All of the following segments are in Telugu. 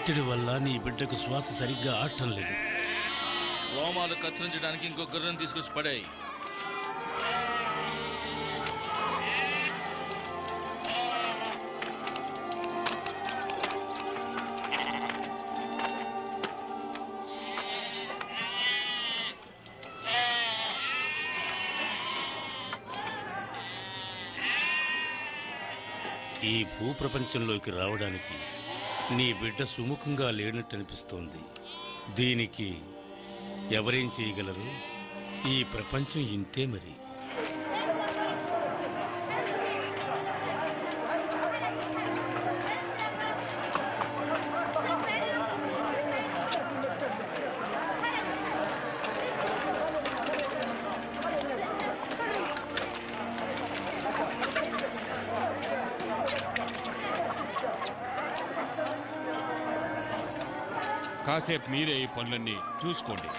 ఒత్తిడి వల్ల నీ బిడ్డకు శ్వాస సరిగ్గా ఆడటం లేదు. రోమాలు కత్తిరించడానికి ఇంకో గుర్రం తీసుకొచ్చి పడాయి. ఈ భూప్రపంచంలోకి రావడానికి నీ బిడ్డ సుముఖంగా లేనట్టు అనిపిస్తోంది. దీనికి ఎవరేం చేయగలరు? ఈ ప్రపంచం ఇంతే మరి. కాసేపు మీరే ఈ పనులన్నీ చూసుకోండి.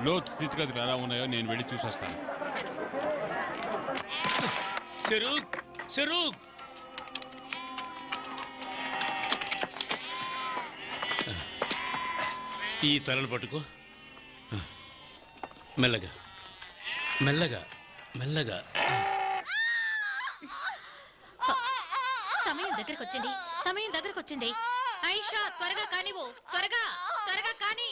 లోతు స్థితిగతులు ఎలా ఉన్నాయో నేను వెళ్ళి చూసొస్తాను. ఈ తలను పట్టుకో. మెల్లగా మెల్లగా మెల్లగా. సమయం దగ్గరకు వచ్చింది. ఐషా, త్వరగా కానివ్వు, త్వరగా కాని.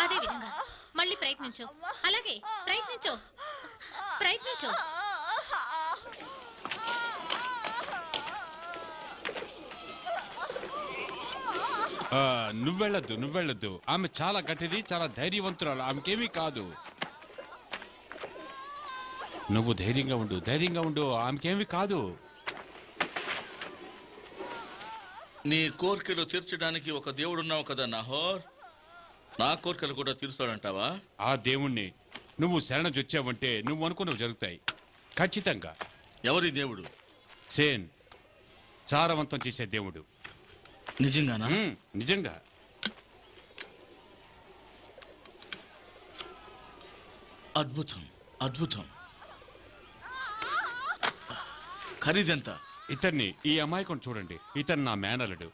అదే విధంగా మళ్ళీ ప్రయత్నించు. అలాగే ప్రయత్నించు. నువ్వెళ్ళొద్దు. ఆమె చాలా గట్టిది, చాలా ధైర్యవంతురాలు. ఆమెకేమీ కాదు. నువ్వు ధైర్యంగా ఉండు. ఆమెకేమీ కాదు. నీ కోరికలు తీర్చడానికి ఒక దేవుడున్నావు కదా నాహోర్. నా కోరికలు కూడా తీరుస్తాడంటావా? ఆ దేవుణ్ణి నువ్వు శరణజొచ్చావంటే నువ్వు అనుకున్నవి జరుగుతాయి ఖచ్చితంగా. ఎవరి దేవుడు? సేన్, సారవంతం చేసే దేవుడు. నిజంగానా? నిజంగా. అద్భుతం. ఖరీదెంత? ఇతన్ని, ఈ అమాయకం చూడండి. ఇతను నా మేనలుడు.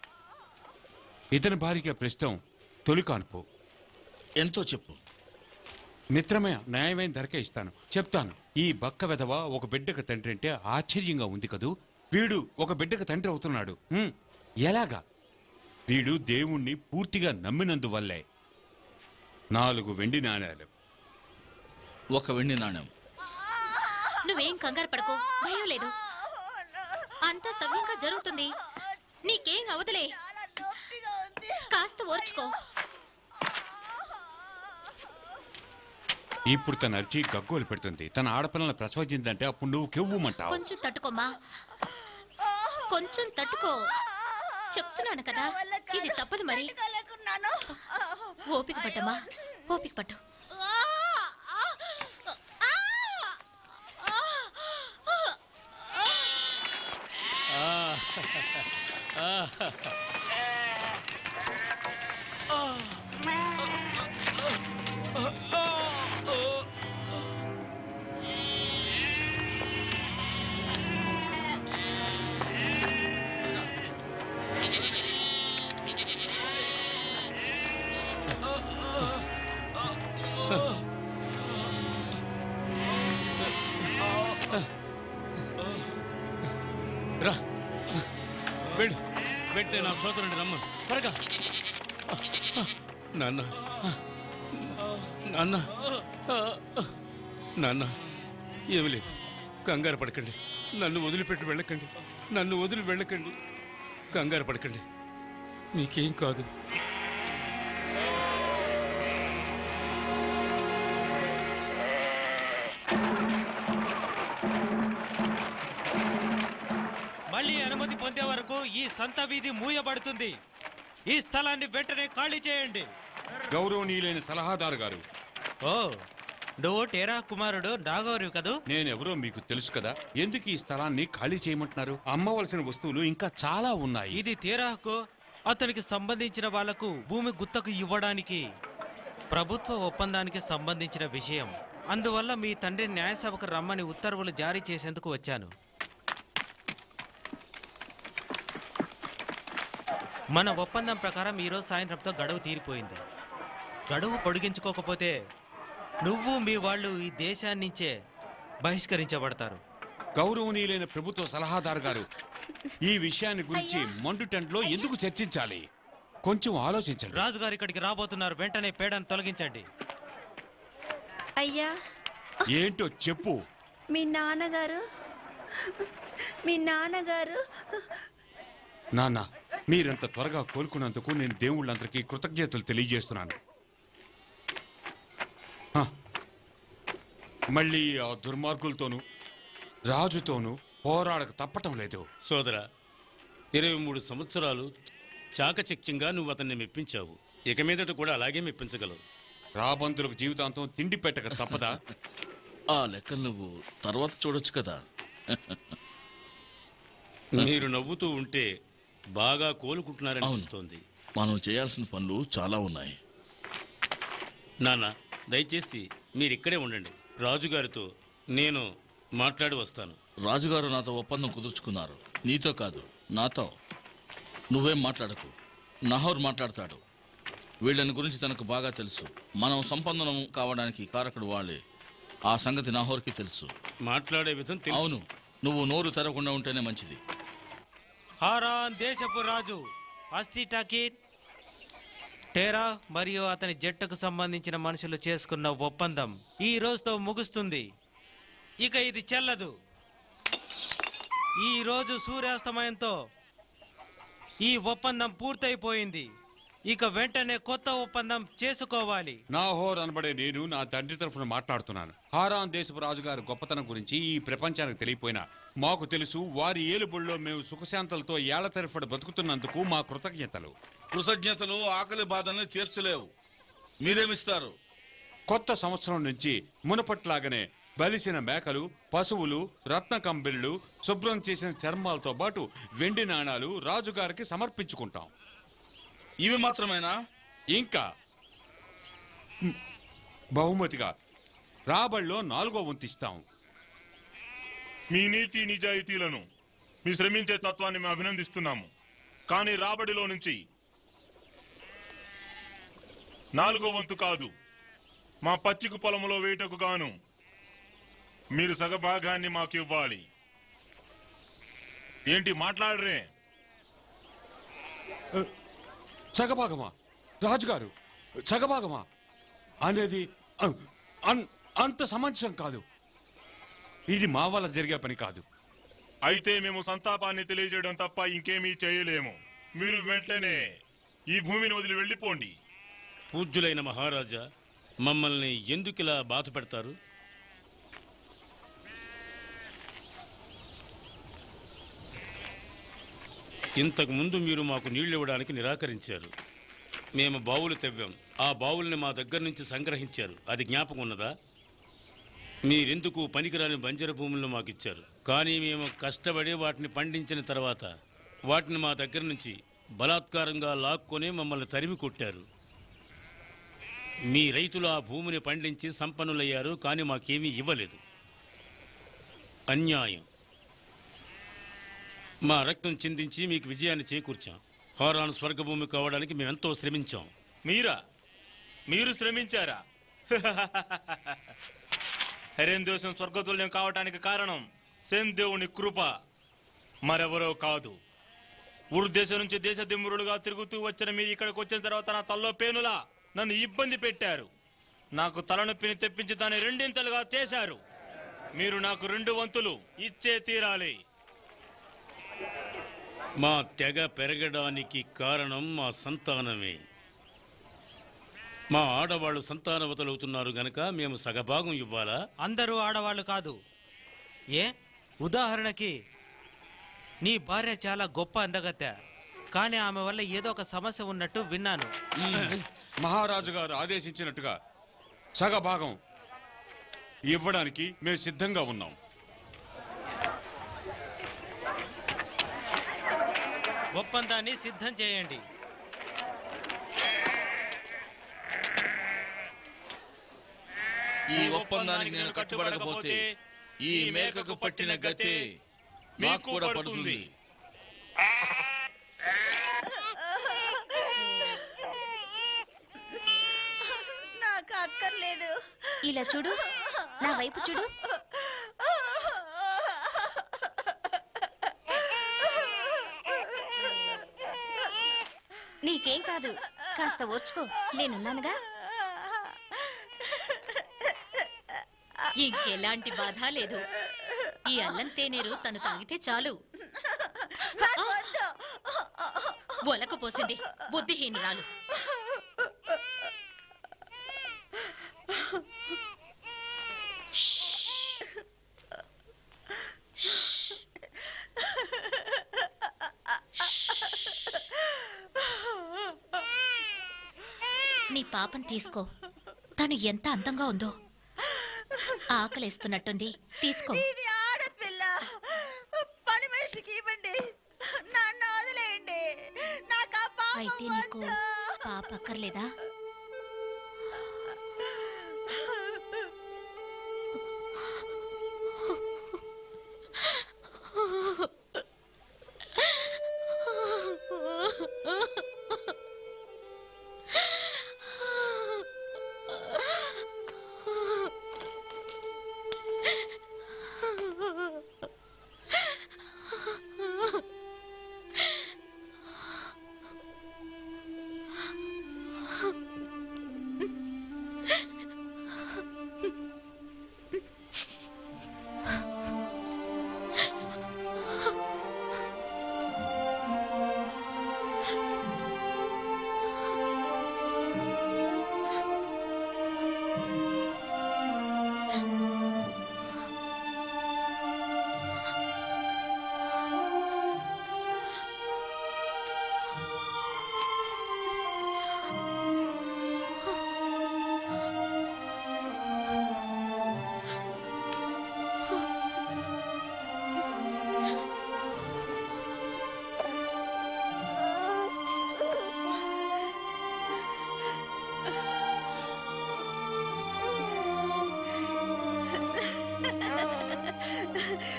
ఇతని భార్యగా ప్రస్తుతం తొలి కాన్పు. ఎంతో చెప్పు. మిత్రమే, న్యాయమైన ధరకే ఇస్తాను. చెప్తాను. ఈ బక్క వెధవ ఒక బిడ్డకు తండ్రి అంటే ఆశ్చర్యంగా ఉంది కదూ. వీడు ఒక బిడ్డకు తండ్రి అవుతున్నాడు. ఎలాగా? వీడు దేవుణ్ణి పూర్తిగా నమ్మినందువల్లే. 4 వెండి నాణేలు. 1 వెండి నాణ్యం. నువ్వేం కంగారు పడకు, భయం లేదు. అంతా సవ్యంగా జరుగుతుంది. నీకేం అవదులే. కాస్త ఓర్చుకో. ఇప్పుడు తన అరిచి గగ్గోలు పెడుతుంది. తన ఆడపిల్లలను ప్రసవించిందంటే అప్పుడు నువ్వు కెవ్వుమంటావు. కొంచెం తట్టుకోమ్మా, కొంచెం తట్టుకో. చెప్తున్నాను కదా, ఇది తప్పదు మరి. ఓపిక పట్టమ్మా, ఓపిక పట్టు. రా, వెంటనే నా సోదరుని రమ్మను త్వరగా. నాన్న, ఏమి లేదు. కంగారు పడకండి. నన్ను వదిలిపెట్టి వెళ్ళకండి. కంగారు పడకండి. మీకేం కాదు. మళ్ళీ అనుమతి పొందే వరకు ఈ సంత వీధి మూయబడుతుంది. ఈ స్థలాన్ని వెంటనే ఖాళీ చేయండి. గౌరవనీయులైన సలహాదారు గారు. ఓ, నువ్వు టేరా కుమారుడు నాగౌరి కదూ? నేనెవరో మీకు తెలుసు కదా. ఎందుకు ఈ స్థలాన్ని ఖాళీ చేయమంటున్నారు? అమ్మవలసిన వస్తువులు ఇంకా చాలా ఉన్నాయి. ఇది తేరాకు అతనికి సంబంధించిన వాళ్లకు భూమి గుత్తకు ఇవ్వడానికి ప్రభుత్వ ఒప్పందానికి సంబంధించిన విషయం. అందువల్ల మీ తండ్రి న్యాయసభకు రమ్మని ఉత్తర్వులు జారీ చేసేందుకు వచ్చాను. మన ఒప్పందం ప్రకారం ఈరోజు సాయంత్రంతో గడువు తీరిపోయింది. గడువు పొడిగించుకోకపోతే నువ్వు మీ వాళ్ళు ఈ దేశాన్నించే బహిష్కరించబడతారు. గౌరవనీయులైన ప్రభుత్వ సలహాదారు గారు, ఈ విషయాన్ని గురించి మండు టెంట్లో ఎందుకు చర్చించాలి? కొంచెం ఆలోచించండి. రాజుగారు ఇక్కడికి రాబోతున్నారు. వెంటనే పేడను తొలగించండి. అయ్యా, ఏంటో చెప్పు. మీ నాన్నగారు నాన్న, మీరంత త్వరగా కోలుకున్నందుకు నేను దేవుళ్ళందరికీ కృతజ్ఞతలు తెలియజేస్తున్నాను. మళ్ళీ ఆ దుర్మార్గులతోనూ రాజుతోనూ పోరాడక తప్పటం లేదు. సోదరా, 23 సంవత్సరాలు చాకచక్యంగా నువ్వు అతన్ని మెప్పించావు. ఇక మీదట కూడా అలాగే మెప్పించగలవు. రాబందులకు జీవితాంతం తిండి పెట్టక తప్పదా? ఆ లెక్క నువ్వు తర్వాత చూడొచ్చు కదా. మీరు నవ్వుతూ ఉంటే బాగా కోలుకుంటున్నారనిపిస్తోంది. మనం చేయాల్సిన పనులు చాలా ఉన్నాయి. నాన్న, దయచేసి మీరిక్కడే ఉండండి. రాజుగారితో నేను మాట్లాడి వస్తాను. రాజుగారు నాతో ఒప్పందం కుదుర్చుకున్నారు. నీతో కాదు, నాతో. నువ్వేం మాట్లాడకు. నహోర్ మాట్లాడతాడు. వీళ్ళని గురించి తనకు బాగా తెలుసు. మనం సంపన్నం కావడానికి కారకుడు వాళ్ళే. ఆ సంగతి నహోర్కి తెలుసు. మాట్లాడే విధం తెలుసు. అవును, నువ్వు నోరు తెరవకుండా ఉంటేనే మంచిది. హారాన్ దేశపు రాజు అస్తిటాకిన్ టేరా మరియు అతని జట్టుకు సంబంధించిన మనుషులు చేసుకున్న ఒప్పందం ఈ రోజుతో ముగుస్తుంది. ఇక ఇది చెల్లదు. ఈ రోజు సూర్యాస్తమయంతో ఈ ఒప్పందం పూర్తయిపోయింది. ఇక వెంటనే కొత్త ఒప్పందం చేసుకోవాలి. నాహోర్ అనబడే నేను నా తండ్రి తరఫున మాట్లాడుతున్నాను. హారాన్ దేశపు రాజుగారి గొప్పతనం గురించి ఈ ప్రపంచానికి తెలియపోయినా మాకు తెలుసు. వారి ఏలుబడిలో మేము సుఖశాంతలతో ఏళ్ల తరఫడి బతుకుతున్నందుకు మా కృతజ్ఞతలు. కృతజ్ఞతలు ఆకలి బాధల్ని తీర్చలేవు. మీరేమిస్తారు? కొత్త సంవత్సరం నుంచి మునపట్లాగనే బలిసిన మేకలు, పశువులు, రత్న కంబిళ్ళు, శుభ్రం చేసిన చర్మాలతో పాటు వెండి నాణాలు రాజుగారికి సమర్పించుకుంటాం. ఇవి మాత్రమేనా? ఇంకా బహుమతిగా రాబడిలో 4వ వంతిస్తాం. మీ నీతి నిజాయితీలను, మీ శ్రమించే తత్వాన్ని మేము అభినందిస్తున్నాము. కానీ రాబడిలో నుంచి 4వ వంతు కాదు, మా పచ్చిక పొలంలో వేటకు గాను మీరు సగభాగాన్ని మాకు ఇవ్వాలి. ఏంటి మాట్లాడరే? సగభాగమా? రాజుగారు, సగభాగమా అనేది అంత సమంజసం కాదు. ఇది మా వల్ల జరిగే పని కాదు. అయితే మేము సంతాపాన్ని తెలియజేయడం తప్ప ఇంకేమీ చేయలేము. మీరు వెంటనే ఈ భూమిని వదిలి వెళ్ళిపోండి. పూజ్యులైన మహారాజా, మమ్మల్ని ఎందుకిలా బాధ పెడతారు? ఇంతకు ముందు మీరు మాకు నీళ్లు ఇవ్వడానికి నిరాకరించారు. మేము బావులు తవ్వాం. ఆ బావుల్ని మా దగ్గర నుంచి సంగ్రహించారు. అది జ్ఞాపకం ఉన్నదా? మీరెందుకు పనికిరాని బంజరు భూములను మాకు ఇచ్చారు. కానీ మేము కష్టపడి వాటిని పండించిన తర్వాత వాటిని మా దగ్గర నుంచి బలాత్కారంగా లాక్కొని మమ్మల్ని తరిమి కొట్టారు. మీ రైతులు ఆ భూమిని పండించి సంపన్నులయ్యారు, కానీ మాకేమీ ఇవ్వలేదు. అన్యాయం. మా రక్తం చిందించి మీకు విజయాన్ని చేకూర్చాం. హారాన్ స్వర్గభూమి కావడానికి మేమెంతో శ్రమించాం. మీరు శ్రమించారా? హెరెన్ దేశం స్వర్గతుల్యం కావటానికి కారణం సెన్ దేవుని కృప, మరెవరో కాదు. ఊరు దేశం నుంచి దేశ దిమ్మురులుగా తిరుగుతూ వచ్చిన మీరు ఇక్కడికి వచ్చిన తర్వాత నా తల్లో పేనులా నన్ను ఇబ్బంది పెట్టారు. నాకు తలనొప్పిని తెప్పించి దాన్ని 2 చేశారు. మీరు నాకు 2 వంతులు ఇచ్చే తీరాలి. మా తెగ పెరగడానికి కారణం మా సంతానమే. మా ఆడవాళ్ళు సంతానవతలవుతున్నారు గనక మేము సగభాగం ఇవ్వాలా? అందరూ ఆడవాళ్ళు కాదు. ఉదాహరణకి నీ భార్య చాలా గొప్ప అందగత్తె, కానీ ఆమె వల్ల ఏదో ఒక సమస్య ఉన్నట్టు విన్నాను. మహారాజు గారు ఆదేశించినట్టుగా సగభాగం ఇవ్వడానికి మేము సిద్ధంగా ఉన్నాం. ఒప్పందాన్ని సిద్ధం చేయండి. ఈ ఒప్పందానికి నేను కట్టుబడకపోతే ఈ మేకకు పట్టిన గతే నాకు కూడా పడుతుంది. నాకు అక్కర్లేదు. ఇలా చూడు, నా వైపు చూడు. నీకేం కాదు, కాస్త ఓర్చుకో, నేనున్నానుగా. ఇంకెలాంటి బాధ లేదు. ఈ అల్లం తేనీరు తను తాగితే చాలు. ఒలకపోసింది బుద్ధిహీనురాలు. నీ పాపం తీసుకో, తను ఎంత అందంగా ఉందో. ఆకలేస్తున్నట్టుంది, తీసుకో. ఇది ఆడపిల్ల, పని మనిషికి ఇవ్వండి, నన్ను వదిలేయండి. నాకు ఆ పాపం అయితే నీకు వద్దు. పాప అక్కర్లేదా?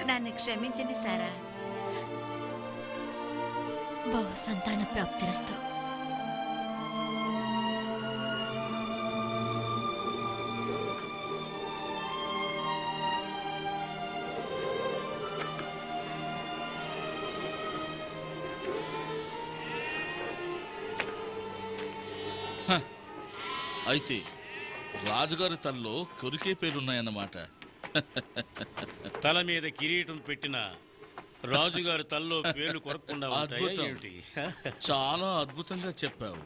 నన్ను క్షమించండి సారా. బహు సంతాన ప్రాప్తిరస్తు. అయితే రాజుగారి తల్లో కొరికే పేరున్నాయన్నమాట. తల మీద కిరీటం పెట్టిన రాజుగారి తల్లో పేర్లు కొరకుండా ఉంటాయా అద్భుతం. ఏమిటి? చాలా అద్భుతంగా చెప్పావు.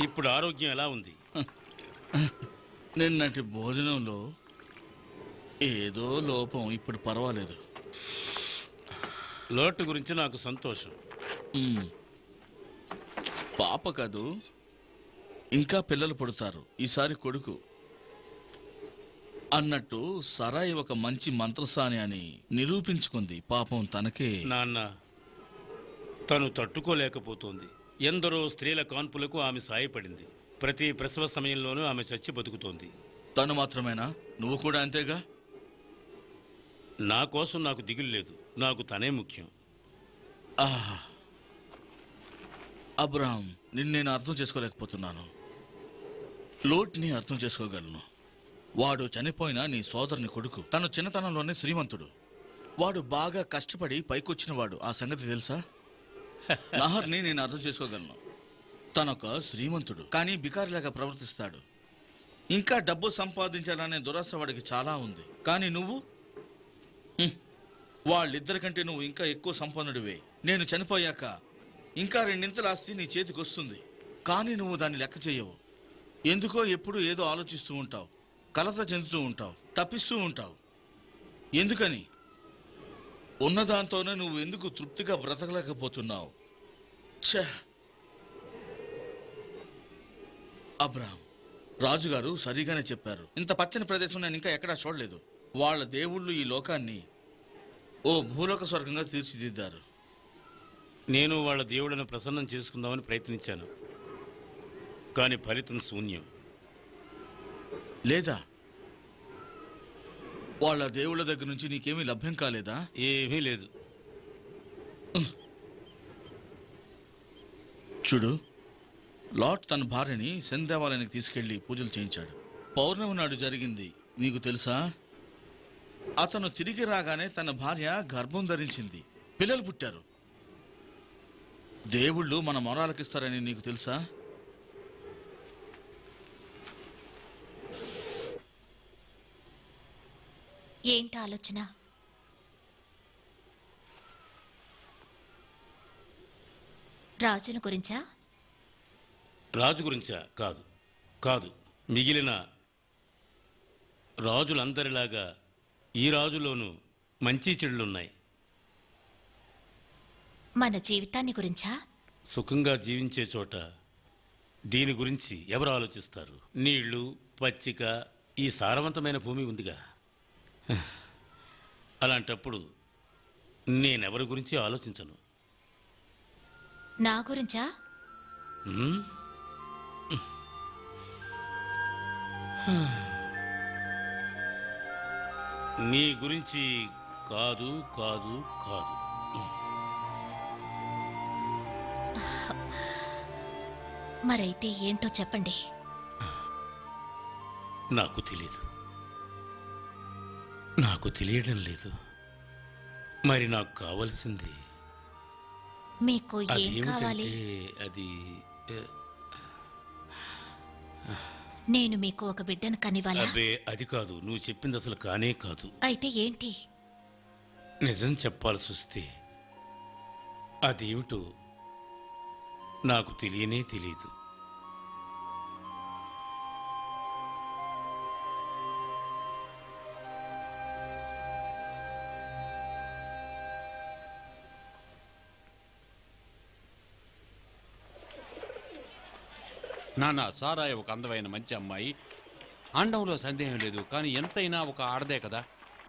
ఇప్పుడు ఆరోగ్యం ఎలా ఉంది? నిన్నటి భోజనంలో ఏదో లోపం, ఇప్పుడు పర్వాలేదు. లోటు గురించి నాకు సంతోషం. మ్మ్. పాప కాదు, ఇంకా పిల్లలు పుడతారు, ఈసారి కొడుకు. అన్నట్టు సరాయి ఒక మంచి మంత్రసాని అని నిరూపించుకుంది. పాపం తనకే. నాన్న, తను తట్టుకోలేకపోతోంది. ఎందరో స్త్రీల కాన్పులకు ఆమె సాయపడింది. ప్రతి ప్రసవ సమయంలోనూ ఆమె చచ్చి బతుకుతోంది. తను మాత్రమేనా? నువ్వు కూడా అంతేగా? నా కోసం నాకు దిగులు లేదు, నాకు తనే ముఖ్యం. ఆహా, అబ్రహాం, నిన్ను నేను అర్థం చేసుకోలేకపోతున్నాను. లోట్ని అర్థం చేసుకోగలను. వాడు చనిపోయిన నీ సోదరుని కొడుకు. తను చిన్నతనంలోనే శ్రీమంతుడు. వాడు బాగా కష్టపడి పైకొచ్చినవాడు. ఆ సంగతి తెలుసా? నహర్ని నేను అర్థం చేసుకోగలను. తనొక శ్రీమంతుడు, కానీ బికారిలాగా ప్రవర్తిస్తాడు. ఇంకా డబ్బు సంపాదించాలనే దురాశ వాడికి చాలా ఉంది. కానీ నువ్వు, వాళ్ళిద్దరికంటే నువ్వు ఇంకా ఎక్కువ సంపన్నుడివే. నేను చనిపోయాక ఇంకా రెండింతల ఆస్తి నీ చేతికి వస్తుంది. కానీ నువ్వు దాన్ని లెక్క చేయవు. ఎందుకో ఎప్పుడు ఏదో ఆలోచిస్తూ ఉంటావు, కలత చెందుతూ ఉంటావు, తప్పిస్తూ ఉంటావు. ఎందుకని? ఉన్నదాంతోనే నువ్వు ఎందుకు తృప్తిగా బ్రతకలేకపోతున్నావు? ఛ! అబ్రహాం, రాజుగారు సరిగానే చెప్పారు. ఇంత పచ్చని ప్రదేశం నేను ఇంకా ఎక్కడా చూడలేదు. వాళ్ళ దేవుళ్ళు ఈ లోకాన్ని ఓ భూలోక స్వర్గంగా తీర్చిదిద్దారు. నేను వాళ్ళ దేవుడిని ప్రసన్నం చేసుకుందామని ప్రయత్నించాను. కానీ ఫలితం శూన్యం. లేదా వాళ్ళ దేవుళ్ళ దగ్గర నుంచి నీకేమీ లభ్యం కాలేదా? ఏమీ లేదు. చూడు, లాట్ తన భార్యని శని దేవాలయానికి తీసుకెళ్లి పూజలు చేయించాడు. పౌర్ణమి నాడు జరిగింది నీకు తెలుసా? అతను తిరిగి రాగానే తన భార్య గర్భం ధరించింది, పిల్లలు పుట్టారు. దేవుళ్ళు మన మొరాలకిస్తారని నీకు తెలుసా? ఏంటి ఆలోచన? రాజును గురించా? రాజు గురించా? కాదు కాదు, మిగిలిన రాజులందరిలాగా ఈ రాజులోనూ మంచి చెడులున్నాయి. మన జీవితాన్ని గురించా? సుఖంగా జీవించే చోట దీని గురించి ఎవరు ఆలోచిస్తారు? నీళ్లు, పచ్చిక, ఈ సారవంతమైన భూమి ఉందిగా. అలాంటప్పుడు నేనెవరి గురించి ఆలోచించను. నా గురించా? నీ గురించి కాదు కాదు కాదు. మరైతే ఏంటో చెప్పండి. నాకు తెలీదు, నాకు తెలియడం లేదు. మరి నాకు కావలసింది మీకు ఏం కావాలి? అది నేను మీకు ఒక బిడ్డను కనివ్వాలా? అబ్బే, అది కాదు. నువ్వు చెప్పింది అసలు కానే కాదు. అయితే ఏంటి? నిజం చెప్పాల్సి వస్తే అదేమిటో నాకు తెలియనే తెలియదు. నాన్న, సారాయి ఒక అందమైన మంచి అమ్మాయి, అండంలో సందేహం లేదు. కానీ ఎంతైనా ఒక ఆడదే కదా.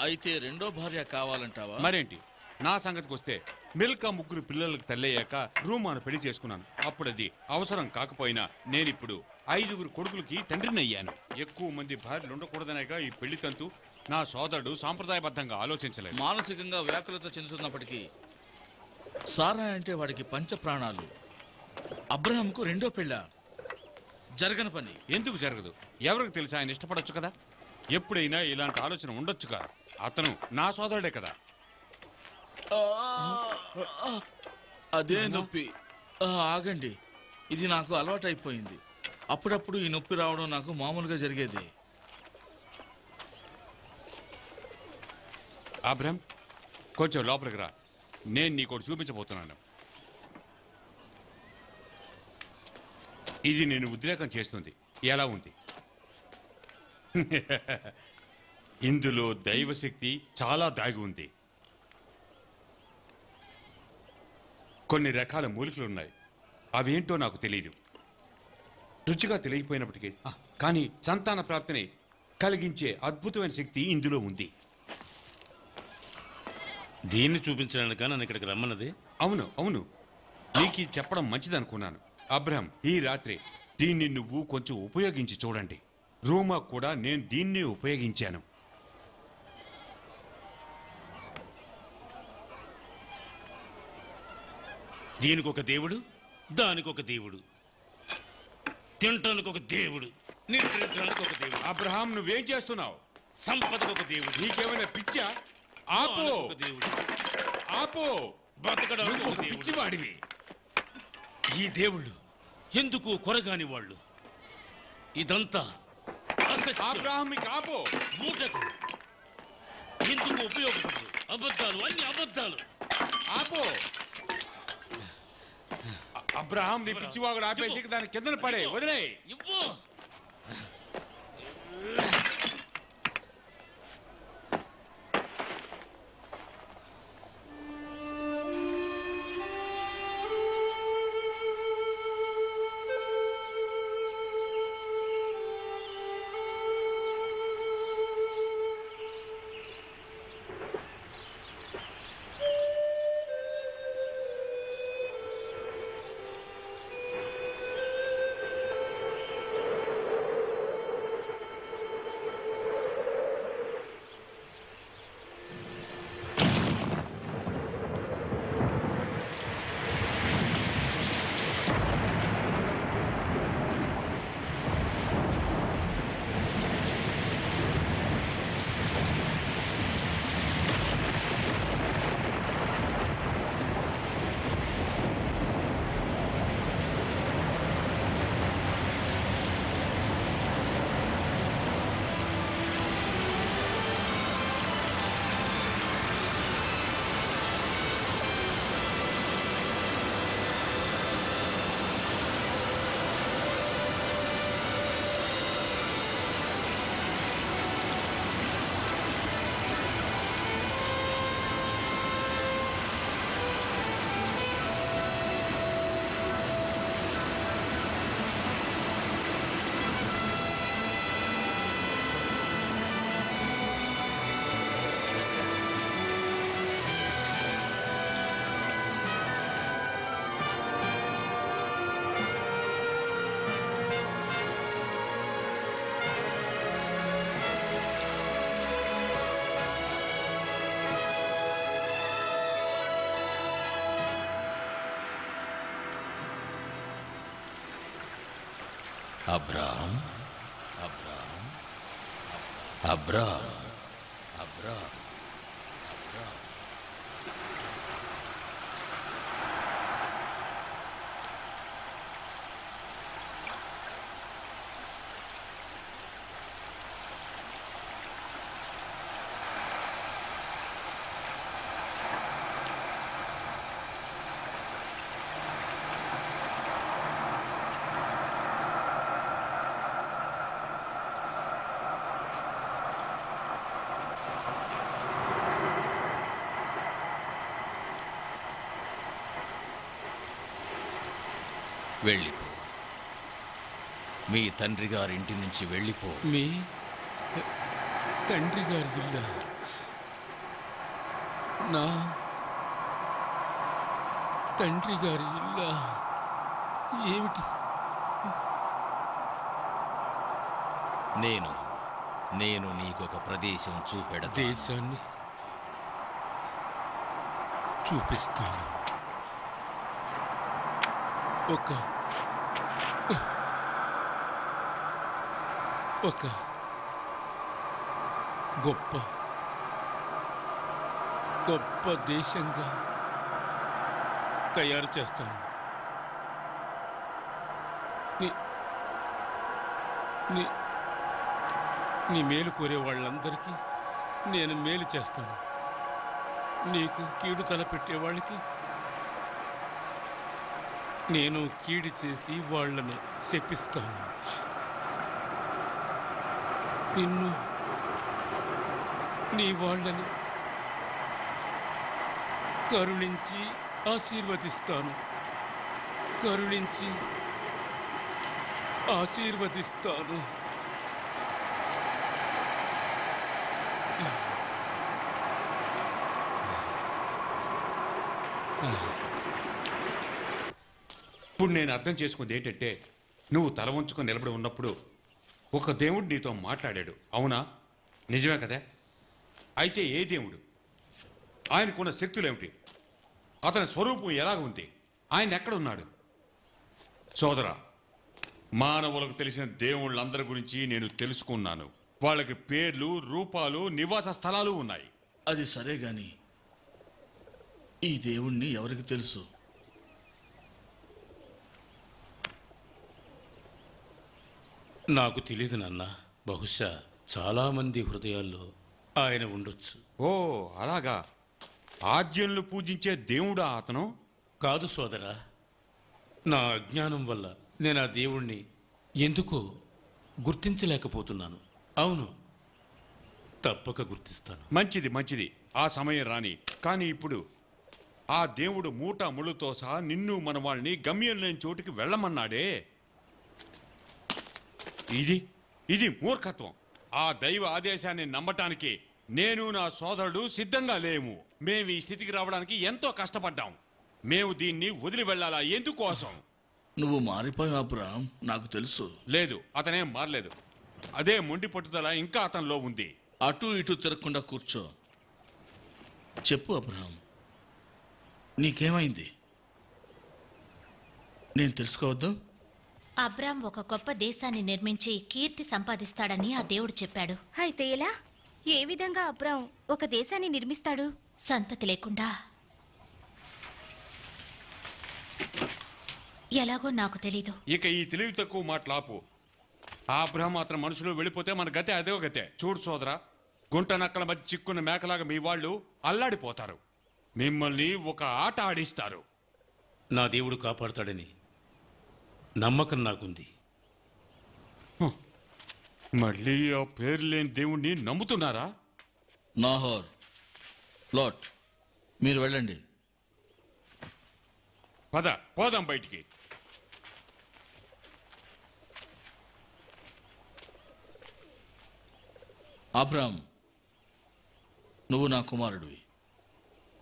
అయితే రెండో భార్య కావాలంటావా? మరేంటి, నా సంగతికి వస్తే మిల్కా ముగ్గురు పిల్లలకు తల్లయ్యాక రూమాను పెళ్లి చేసుకున్నాను. అప్పుడు అది అవసరం కాకపోయినా నేనిప్పుడు 5 కొడుకులకి తండ్రిని అయ్యాను. ఎక్కువ మంది భార్యలు ఉండకూడదనేగా ఈ పెళ్లి తంతు. నా సోదరుడు సాంప్రదాయబద్ధంగా ఆలోచించలేదు. మానసికంగా వ్యాకులత చెందుతున్నప్పటికీ సారా అంటే వాడికి పంచ ప్రాణాలు. అబ్రహాంకు రెండో పెళ్ళ జరగని పని. ఎందుకు జరగదు? ఎవరికి తెలుసు? ఆయన ఇష్టపడొచ్చు కదా. ఎప్పుడైనా ఇలాంటి ఆలోచన ఉండొచ్చుగా. అతను నా సోదరుడే కదా. అదే నొప్పి. ఆగండి, ఇది నాకు అలవాటైపోయింది. అప్పుడప్పుడు ఈ నొప్పి రావడం నాకు మామూలుగా జరిగేది. అబ్రహం, కొంచెం లోపలికి రా. నేను నీకోటి చూపించబోతున్నాను. ఇది నేను ఉద్రేకం చేస్తుంది. ఎలా ఉంది? ఇందులో దైవశక్తి చాలా దాగి ఉంది. కొన్ని రకాల మూలికలు ఉన్నాయి. అవేంటో నాకు తెలియదు, రుచిగా తెలియకపోయినప్పటికీ. కానీ సంతాన ప్రాప్తిని కలిగించే అద్భుతమైన శక్తి ఇందులో ఉంది. దీన్ని చూపించడానికి నన్ను ఇక్కడికి రమ్మన్నది. అవును అవును, నీకు చెప్పడం మంచిదనుకున్నాను. అబ్రహం, ఈ రాత్రి దీన్ని నువ్వు కొంచెం ఉపయోగించి చూడండి. రూమా కూడా నేను దీన్ని ఉపయోగించాను. దీనికి ఒక దేవుడు, దానికి ఒక దేవుడు, తినటానికి ఒక దేవుడు, నిద్రించడానికి ఒక దేవుడు. అబ్రహాం, నువ్వేం చేస్తున్నావు? సంపదకు ఒక దేవుడు. నీకేమైనా పిచ్చా? ఆపో, ఒక దేవుడు. ఆపో, బతకడానికి ఒక దేవుడు. పిచ్చివాడివి. ఈ దేవుళ్ళు ఎందుకు కొరగాని వాళ్ళు. ఇదంతా అసత్యం. అబ్రహాం, నీకు ఆపో. మూటకు ఎందుకు ఉపయోగపడదు. అబద్ధాలు, అన్ని అబద్ధాలు. ఆపో. అబ్రహాం, నీ పిచ్చివాగుడు ఆపేసి దాని కిందన పడే. వదిలే. ఇవ్వు. అబ్రాహం అబ్రాహం అబ్రాహం అబ్రాహం అబ్రాహం వెళ్ళిపో. మీ తండ్రి గారింటి నుంచి వెళ్ళిపో. మీ తండ్రి గారి ఇల్లా? నా తండ్రి గారి ఇల్లా? ఏమిటి? నేను నీకొక ప్రదేశం చూపెడతా. దేశాన్ని చూపిస్తాను. ఒక గొప్ప దేశంగా తయారు చేస్తాను. నీ మేలు కోరే వాళ్ళందరికీ నేను మేలు చేస్తాను. నీకు కీడు తలపెట్టే వాళ్ళకి నేను కీడు చేసి వాళ్లను శపిస్తాను. నిన్ను నీ వాళ్ళని కరుణించి ఆశీర్వదిస్తాను. కరుణించి ఆశీర్వదిస్తాను. ఇప్పుడు నేను అర్థం చేసుకుంది ఏంటంటే, నువ్వు తల వంచుకొని నిలబడి ఉన్నప్పుడు ఒక దేవుడు నీతో మాట్లాడాడు. అవునా? నిజమే కదా? అయితే ఏ దేవుడు? ఆయనకున్న శక్తులు ఏమిటి? అతని స్వరూపం ఎలాగ ఉంది? ఆయన ఎక్కడున్నాడు? సోదరా, మానవులకు తెలిసిన దేవుళ్ళందరి గురించి నేను తెలుసుకున్నాను. వాళ్ళకి పేర్లు, రూపాలు, నివాస స్థలాలు ఉన్నాయి. అది సరే గాని ఈ దేవుణ్ణి ఎవరికి తెలుసు? నాకు తెలియదు నాన్న. బహుశా చాలా మంది హృదయాల్లో ఆయన ఉండొచ్చు. ఓ అలాగా? ఆద్యంలు పూజించే దేవుడా అతను? కాదు సోదరా, నా అజ్ఞానం వల్ల నేను ఆ దేవుణ్ణి ఎందుకో గుర్తించలేకపోతున్నాను. అవును, తప్పక గుర్తిస్తాను. మంచిది మంచిది, ఆ సమయం రాని. కానీ ఇప్పుడు ఆ దేవుడు మూట ముళ్ళుతో సహా నిన్ను మన వాళ్ళని గమ్యం లేని చోటుకి వెళ్ళమన్నాడే. ఇది మూర్ఖత్వం. ఆ దైవ ఆదేశాన్ని నమ్మటానికి నేను, నా సోదరుడు సిద్ధంగా లేము. మేము ఈ స్థితికి రావడానికి ఎంతో కష్టపడ్డాం. మేము దీన్ని వదిలి వెళ్ళాలా? ఎందుకోసం? నువ్వు మారిపోయావు అబ్రాహం, నాకు తెలుసు. లేదు, అతనేం మారలేదు. అదే మొండి పట్టుదల ఇంకా అతనిలో ఉంది. అటు ఇటు తిరగకుండా కూర్చో. చెప్పు అబ్రాహం, నీకేమైంది? నేను తెలుసుకోవద్దు? అబ్రాం ఒక గొప్ప దేశాన్ని నిర్మించి కీర్తి సంపాదిస్తాడని ఆ దేవుడు చెప్పాడు. అయితే ఎలా? ఏ విధంగా అబ్రాం ఒక దేశాన్ని నిర్మిస్తాడు? సంతతి లేకుండా. ఎలాగో నాకు తెలీదు. ఇక ఈ తెలివి తక్కువ మాటలాపు. ఆ అబ్రహం అతని మనుషులు వెళ్ళిపోతే మన గతే అదే గతే. చూడు సోదరా, గుంట నక్కల మధ్య చిక్కున్న మేకలాగా మీ వాళ్ళు అల్లాడిపోతారు. మిమ్మల్ని ఒక ఆట ఆడిస్తారు. నా దేవుడు కాపాడుతాడని నమ్మకం నాకుంది. మళ్ళీ ఆ పేరు లేని దేవుణ్ణి నమ్ముతున్నారా? నాహోర్, లాట్, మీరు వెళ్ళండి. పోదాం బయటికి. అబ్రాహం, నువ్వు నా కుమారుడివి.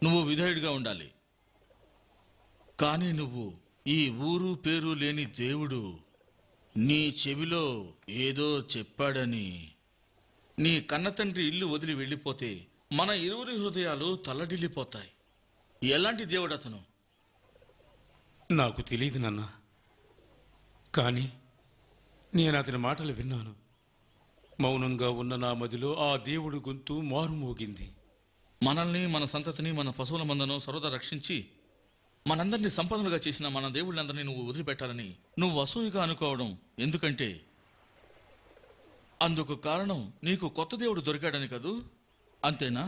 నువ్వు విధేయుడిగా ఉండాలి. కానీ నువ్వు ఈ ఊరు పేరు లేని దేవుడు నీ చెవిలో ఏదో చెప్పాడని నీ కన్నతండ్రి ఇల్లు వదిలి వెళ్ళిపోతే మన ఇరువురి హృదయాలు తల్లడిల్లిపోతాయి. ఎలాంటి దేవుడు అతను? నాకు తెలియదు నాన్న. కానీ నేను అతని మాటలు విన్నాను. మౌనంగా ఉన్న నా మదిలో ఆ దేవుడి గొంతు మారుమోగింది. మనల్ని, మన సంతతిని, మన పశువుల మందను సర్వదా రక్షించి మనందరినీ సంపన్నులుగా చేసిన మన దేవుళ్ళందరినీ నువ్వు వదిలిపెట్టాలని నువ్వు అసూయగా అనుకోవడం ఎందుకంటే అందుకు కారణం నీకు కొత్త దేవుడు దొరికాడని కదూ, అంతేనా?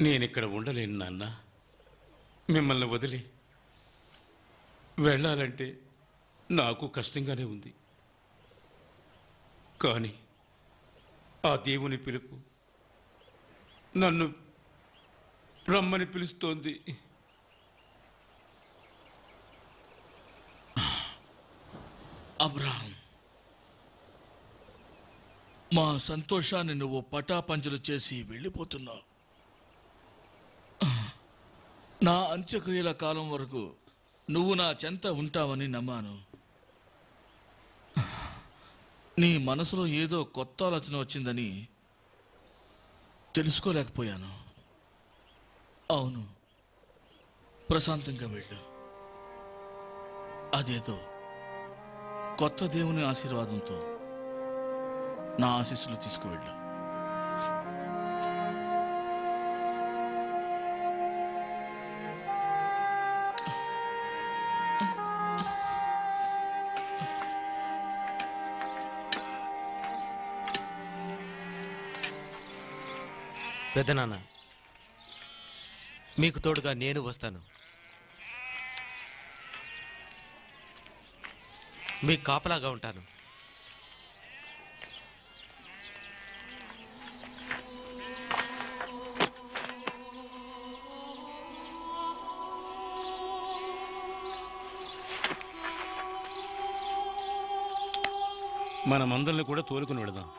నేనిక్కడ ఉండలేను నాన్న. మిమ్మల్ని వదిలి వెళ్ళాలంటే నాకు కష్టంగానే ఉంది. కానీ ఆ దేవుని పిలుపు నన్ను రమ్మని పిలుస్తోంది. అబ్రహాం, మా సంతోషాన్ని నువ్వు పటాపంచలు చేసి వెళ్ళిపోతున్నావు. నా అంత్యక్రియల కాలం వరకు నువ్వు నా చెంత ఉంటావని నమ్మాను. నీ మనసులో ఏదో కొత్త ఆలోచన వచ్చిందని తెలుసుకోలేకపోయాను. అవును, ప్రశాంతంగా వెళ్ళు. అదేదో కొత్త దేవుని ఆశీర్వాదంతో నా ఆశీస్సులు తీసుకువెళ్ళు. పెద్దనాన్న, మీకు తోడుగా నేను వస్తాను. మీకు కాపలాగా ఉంటాను. మనమందరిని కూడా తోలుకుని వెళదాం.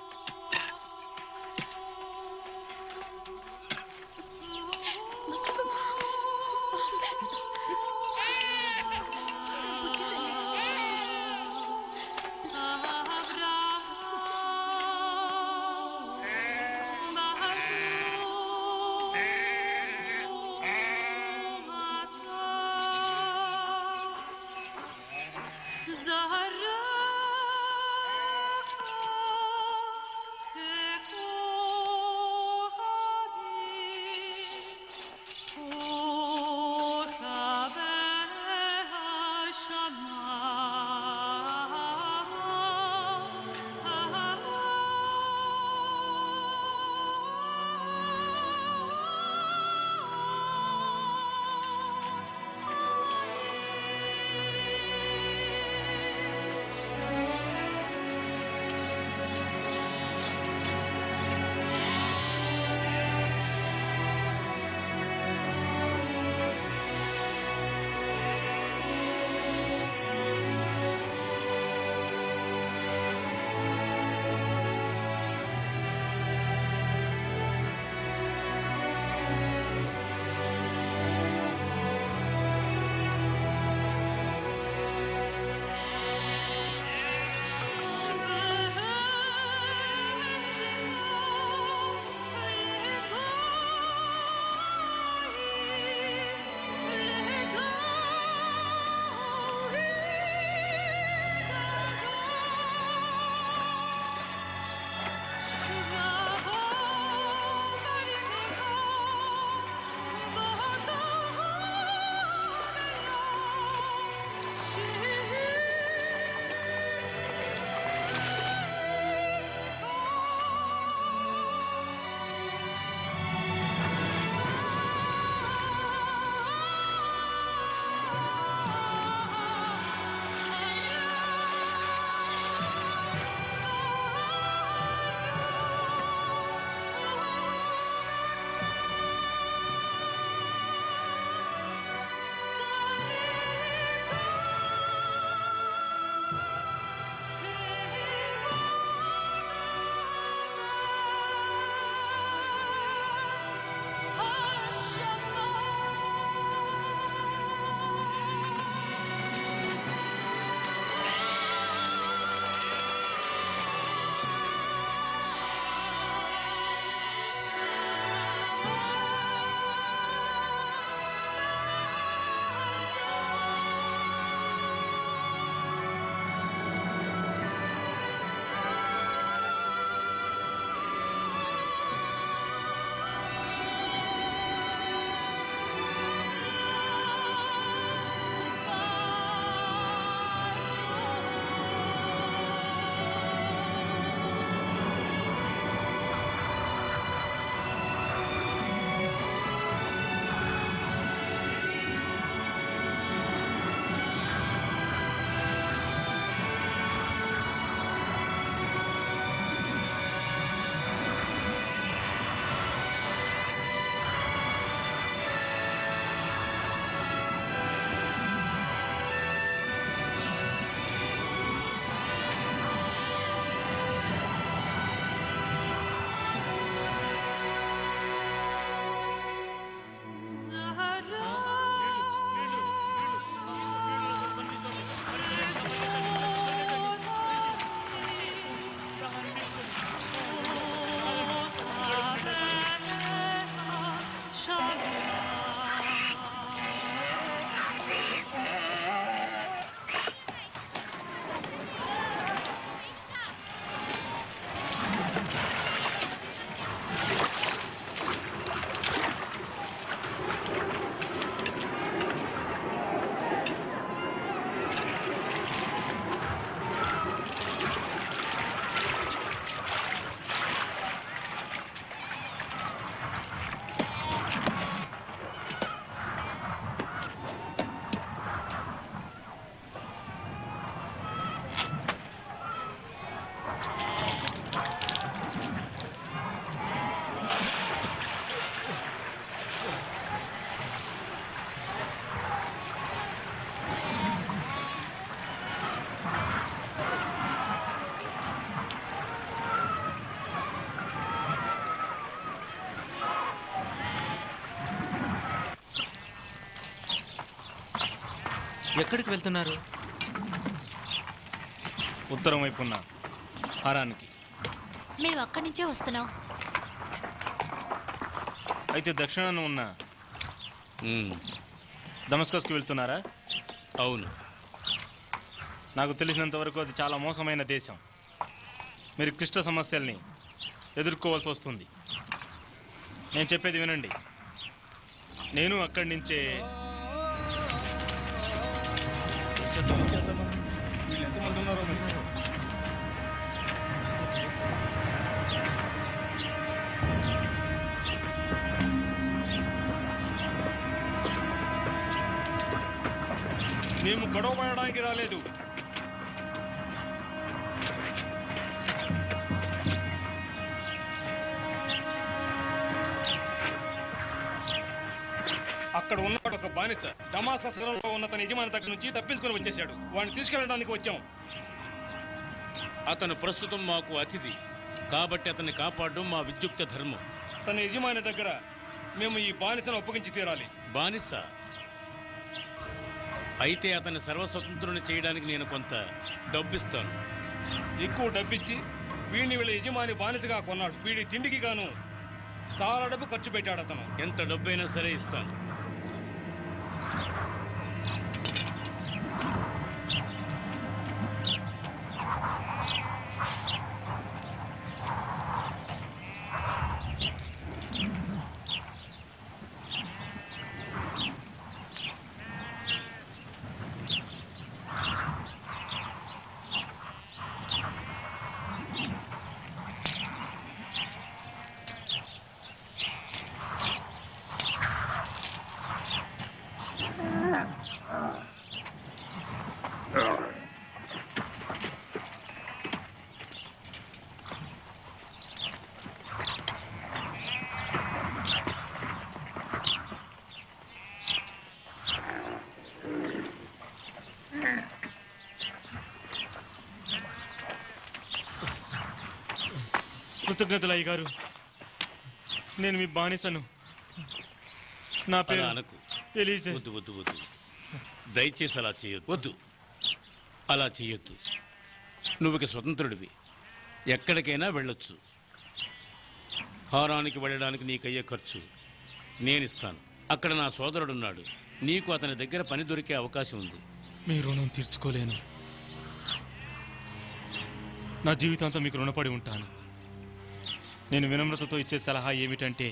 ఎక్కడికి వెళ్తున్నారు? ఉత్తరం వైపున్న హారానికి. మేము అక్కడి నుంచే వస్తున్నాం. అయితే దక్షిణాన ఉన్న ఉమ్, దమస్కస్కి వెళ్తున్నారా? అవును. నాకు తెలిసినంత వరకు అది చాలా మోసమైన దేశం. మీరు క్లిష్ట సమస్యల్ని ఎదుర్కోవాల్సి వస్తుంది. నేను చెప్పేది వినండి. నేను అక్కడి నుంచే మేము గొడవ పడడానికి రాలేదు. అక్కడ ఉన్నవాడు ఒక బానిస. డమాస్కస్ నగరంలో ఉన్న తన యజమాని దగ్గర నుంచి తప్పించుకొని వచ్చేశాడు. వాడిని తీసుకెళ్ళడానికి వచ్చాం. అతను ప్రస్తుతం మాకు అతిథి కాబట్టి అతన్ని కాపాడడం మా విద్యుక్త ధర్మం. తన యజమాని దగ్గర మేము ఈ బానిసను అప్పగించి తీరాలి. బానిస అయితే అతన్ని సర్వస్వతంత్రుని చేయడానికి నేను కొంత డబ్బిస్తాను. ఎక్కువ డబ్బిచ్చి వీడిని వీళ్ళ యజమాని బానిసగా కొన్నాడు. వీడి తిండికి గాను చాలా డబ్బు ఖర్చు పెట్టాడు అతను. ఎంత డబ్బైనా సరే ఇస్తాను. కృతజ్ఞతలు అయ్యగారు. నేను మీ బానిసను. నా అలా పేరు అనకు. ఎలీజా. వద్దు వద్దు వద్దు వద్దు. దయచేసి అలా చేయొద్దు. వద్దు, అలా చేయొద్దు. నువ్వు ఇక స్వతంత్రుడివి, ఎక్కడికైనా వెళ్ళొచ్చు. హారానికి వెళ్ళడానికి నీకయ్యే ఖర్చు నేనిస్తాను. అక్కడ నా సోదరుడున్నాడు. నీకు అతని దగ్గర పని దొరికే అవకాశం ఉంది. మీ రుణం తీర్చుకోలేను. నా జీవితాంతం మీకు రుణపడి ఉంటాను. నేను వినమ్రతతో ఇచ్చే సలహా ఏమిటంటే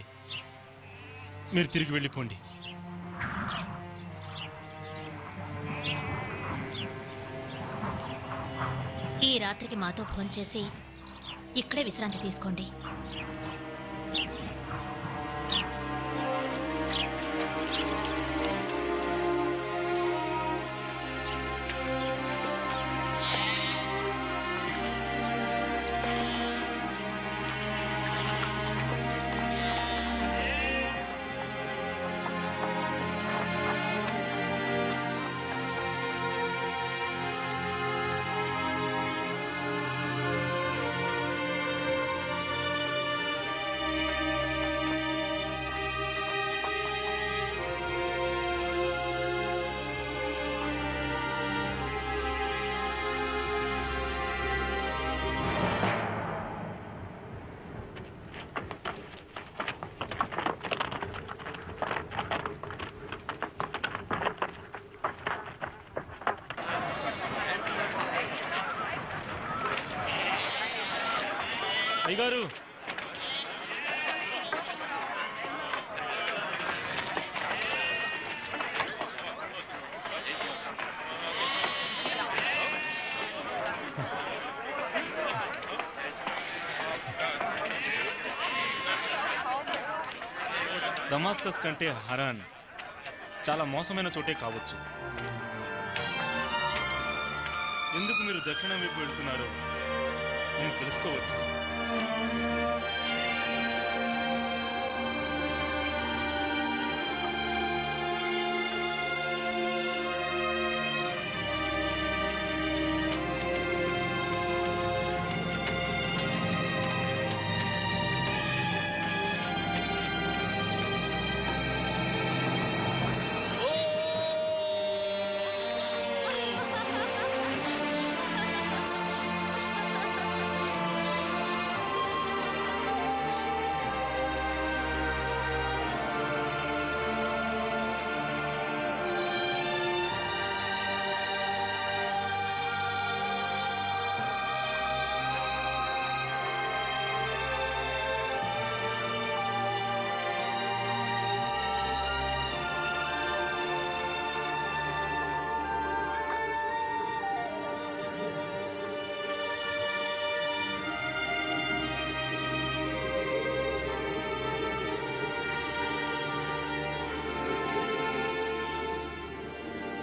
మీరు తిరిగి వెళ్ళిపోండి. ఈ రాత్రికి మాతో భోంచేసి ఇక్కడే విశ్రాంతి తీసుకోండి. అయ్యగారు, దమాస్కస్ కంటే హరాన్ చాలా మోసమైన చోటే కావచ్చు. ఎందుకు మీరు దక్షిణం వైపు వెళ్తున్నారో నేను తెలుసుకోవచ్చు.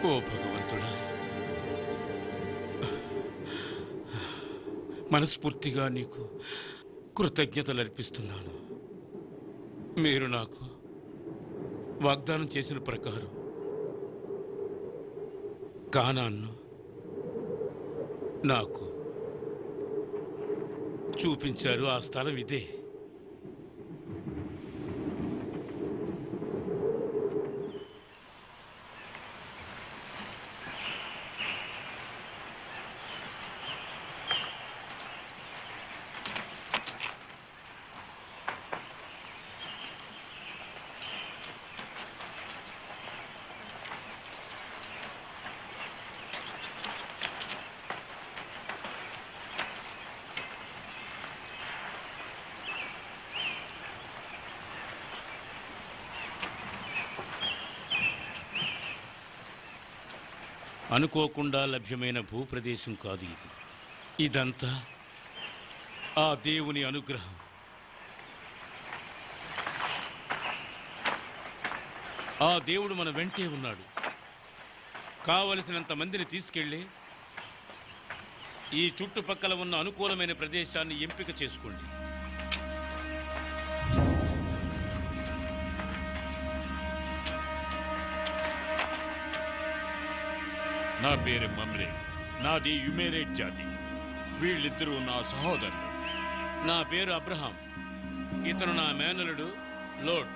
ఓ భగవంతుడా, మనస్ఫూర్తిగా నీకు కృతజ్ఞతలు అర్పిస్తున్నాను. మీరు నాకు వాగ్దానం చేసిన ప్రకారం కానాన్ను నాకు చూపించారు. ఆ స్థలం ఇదే. అనుకోకుండా లభ్యమైన భూప్రదేశం కాదు ఇది. ఇదంతా ఆ దేవుని అనుగ్రహం. ఆ దేవుడు మన వెంటే ఉన్నాడు. కావలసినంత మందిని తీసుకెళ్ళి ఈ చుట్టుపక్కల ఉన్న అనుకూలమైన ప్రదేశాన్ని ఎంపిక చేసుకోండి. నా పేరు మమ్రే. నాది యుమేరేట్ జాతి. వీళ్ళిద్దరూ నా సహోదరులు. నా పేరు అబ్రహాం. ఇతను నా మేనలుడు లోడ్.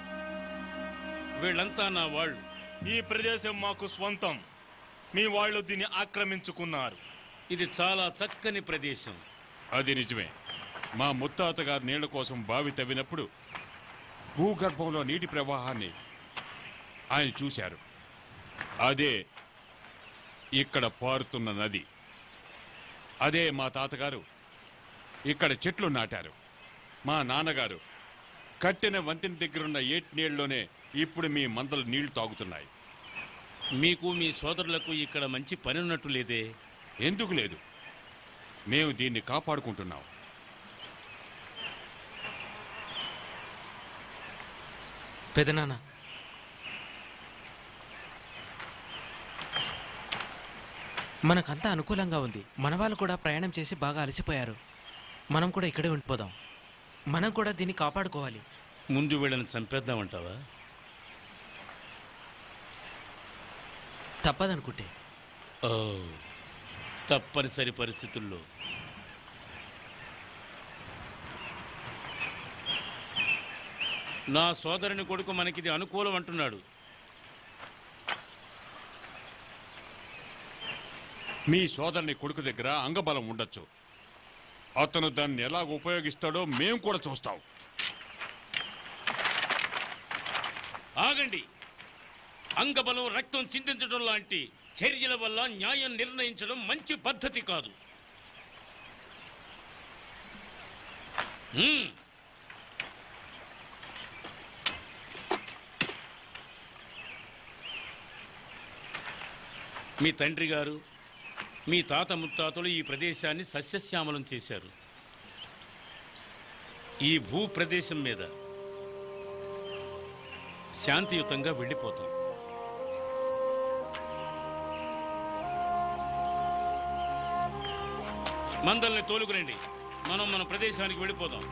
వీళ్ళంతా నా వాళ్ళు. ఈ ప్రదేశం మాకు స్వంతం. మీ వాళ్ళు దీన్ని ఆక్రమించుకున్నారు. ఇది చాలా చక్కని ప్రదేశం. అది నిజమే. మా ముత్తాత గారు నీళ్ల కోసం బావి తవ్వినప్పుడు భూగర్భంలో నీటి ప్రవాహాన్ని ఆయన చూశారు. అదే ఇక్కడ పారుతున్న నది. అదే మా తాతగారు ఇక్కడ చెట్లు నాటారు. మా నాన్నగారు కట్టిన వంతెన దగ్గరున్న ఏటి నీళ్ళలోనే ఇప్పుడు మీ మందలు నీళ్లు తాగుతున్నాయి. మీకు మీ సోదరులకు ఇక్కడ మంచి పని ఉన్నట్టు లేదే? ఎందుకు లేదు? మేము దీన్ని కాపాడుకుంటున్నాం. పెదనాన్న, మనకంతా అనుకూలంగా ఉంది. మన వాళ్ళు కూడా ప్రయాణం చేసి బాగా అలసిపోయారు. మనం కూడా ఇక్కడే ఉండిపోదాం. మనం కూడా దీన్ని కాపాడుకోవాలి. ముందు వీళ్ళని చంపేద్దామంటావా? తప్పదనుకుంటే. ఓ, తప్పనిసరి పరిస్థితుల్లో నా సోదరుని కొడుకు మనకిది అనుకూలం అంటున్నాడు. మీ సోదరుని కొడుకు దగ్గర అంగబలం ఉండొచ్చు. అతను దాన్ని ఎలాగ ఉపయోగిస్తాడో మేము కూడా చూస్తాం. ఆగండి. అంగబలం రక్తం చిందించడం లాంటి చర్యల వల్ల న్యాయం నిర్ణయించడం మంచి పద్ధతి కాదు. మీ తండ్రి గారు, మీ తాత ముత్తాతలు ఈ ప్రదేశాన్ని సస్యశ్యామలం చేశారు. ఈ భూ ప్రదేశం మీద శాంతియుతంగా వెళ్ళిపోతాం. మందల్ని తోలుకురండి. మనం మన ప్రదేశానికి వెళ్ళిపోదాం.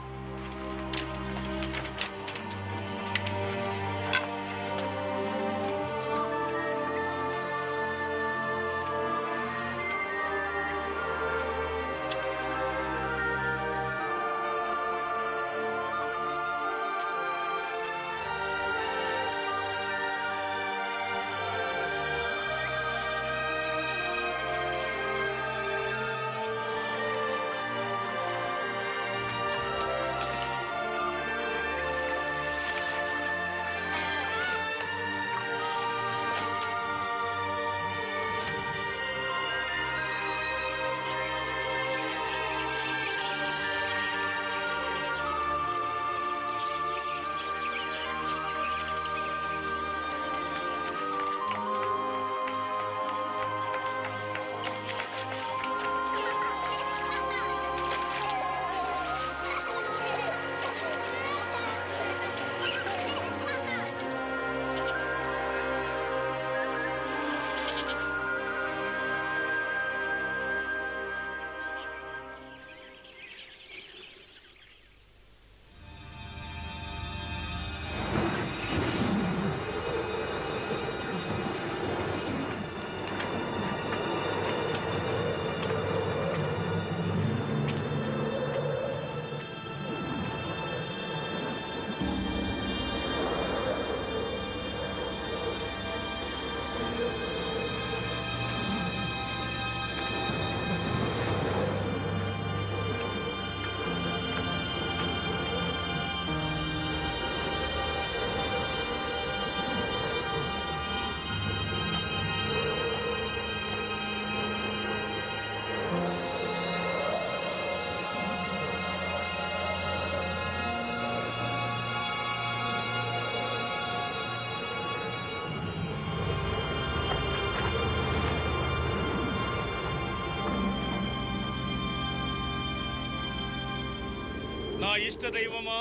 ఇష్టదైవమా,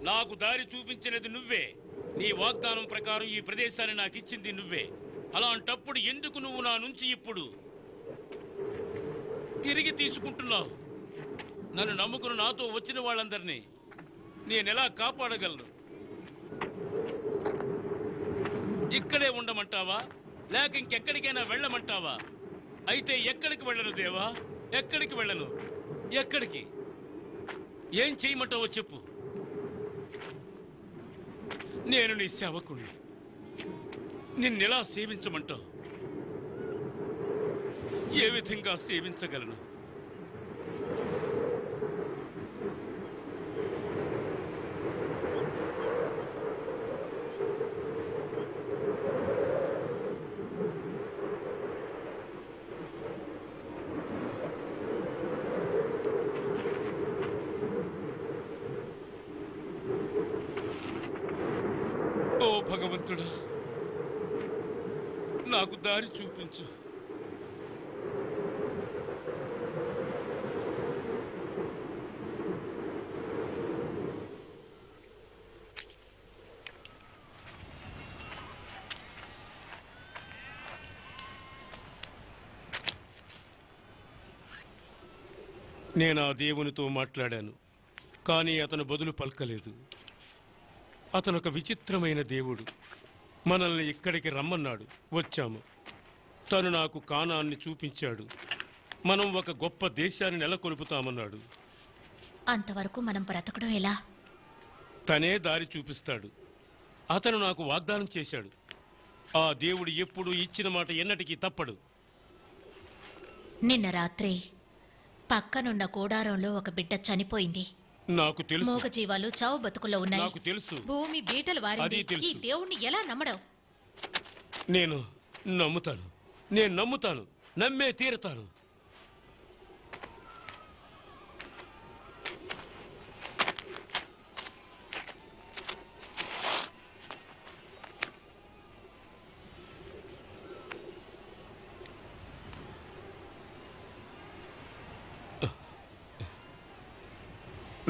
నాకు దారి చూపించినది నువ్వే. నీ వాగ్దానం ప్రకారం ఈ ప్రదేశాన్ని నాకు ఇచ్చింది నువ్వే. అలాంటప్పుడు ఎందుకు నువ్వు నా నుంచి ఇప్పుడు తిరిగి తీసుకుంటున్నావు? నన్ను నమ్ముకుని నాతో వచ్చిన వాళ్ళందరినీ నేనెలా కాపాడగలను? ఇక్కడే ఉండమంటావా, లేక ఇంకెక్కడికైనా వెళ్ళమంటావా? అయితే ఎక్కడికి వెళ్ళను దేవా, ఎక్కడికి వెళ్ళను? ఎక్కడికి? ఏం చేయమంటావో చెప్పు. నేను నీ సేవకుణ్ణి. నిన్నెలా సేవించమంటావు? ఏ విధంగా సేవించగలను? ఓ భగవంతుడా, నాకు దారి చూపించు. నేను ఆ దేవునితో మాట్లాడాను, కానీ అతను బదులు పలకలేదు. అతను ఒక విచిత్రమైన దేవుడు. మనల్ని ఇక్కడికి రమ్మన్నాడు, వచ్చాము. తను నాకు కానాన్ని చూపించాడు. మనం ఒక గొప్ప దేశాన్ని నెలకొల్పుతామన్నాడు. అంతవరకు మనం బ్రతకడం ఎలా? తనే దారి చూపిస్తాడు. అతను నాకు వాగ్దానం చేశాడు. ఆ దేవుడు ఎప్పుడు ఇచ్చిన మాట ఎన్నటికీ తప్పడు. నిన్న రాత్రి పక్కనున్న కూడారంలో ఒక బిడ్డ చనిపోయింది. నాకు తెలుసు. మూగ జీవాలు చావు బతుకుల్లో ఉన్నాయి. నాకు తెలుసు. భూమి బీటలు వారింది. అది తెలుసు. ఈ దేవుణ్ణి ఎలా నమ్మడం? నేను నమ్ముతాను. నేను నమ్ముతాను. నమ్మే తీరుతాను.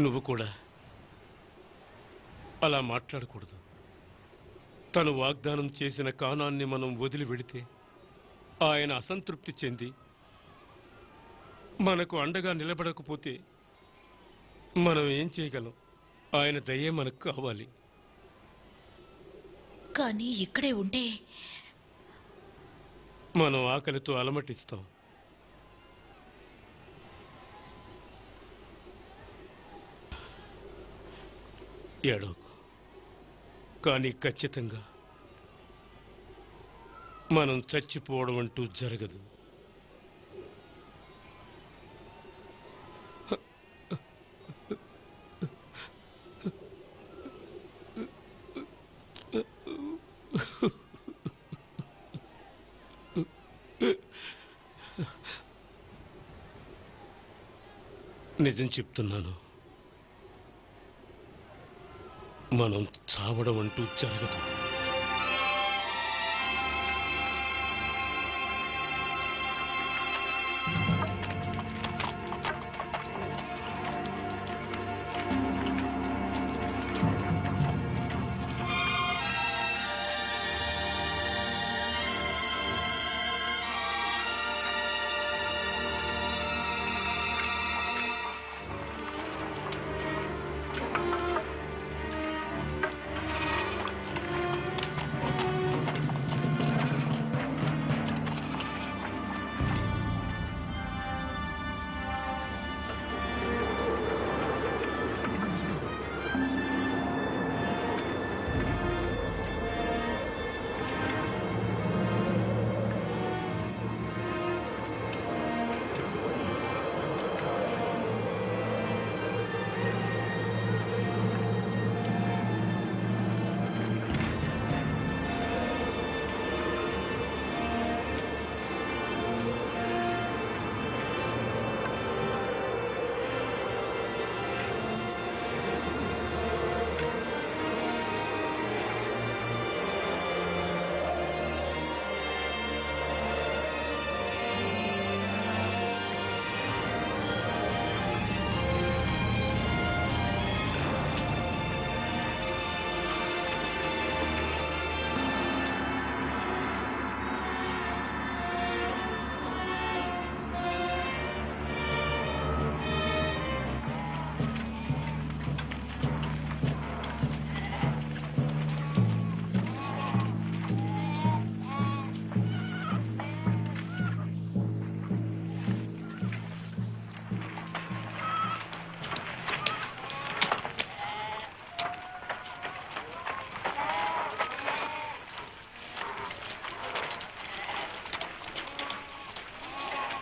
నువ్వు కూడా అలా మాట్లాడకూడదు. తను వాగ్దానం చేసిన కానాన్ని మనం వదిలి వెడితే ఆయన అసంతృప్తి చెంది మనకు అండగా నిలబడకపోతే మనం ఏం చేయగలం? ఆయన దయే మనకు కావాలి. కానీ ఇక్కడే ఉంటే మనం ఆకలితో అలమటిస్తాం. ఏడోకు, కానీ ఖచ్చితంగా మనం చచ్చిపోవడం అంటూ జరగదు. నిజం చెప్తున్నాను, మనం చావడం అంటూ జరగదు.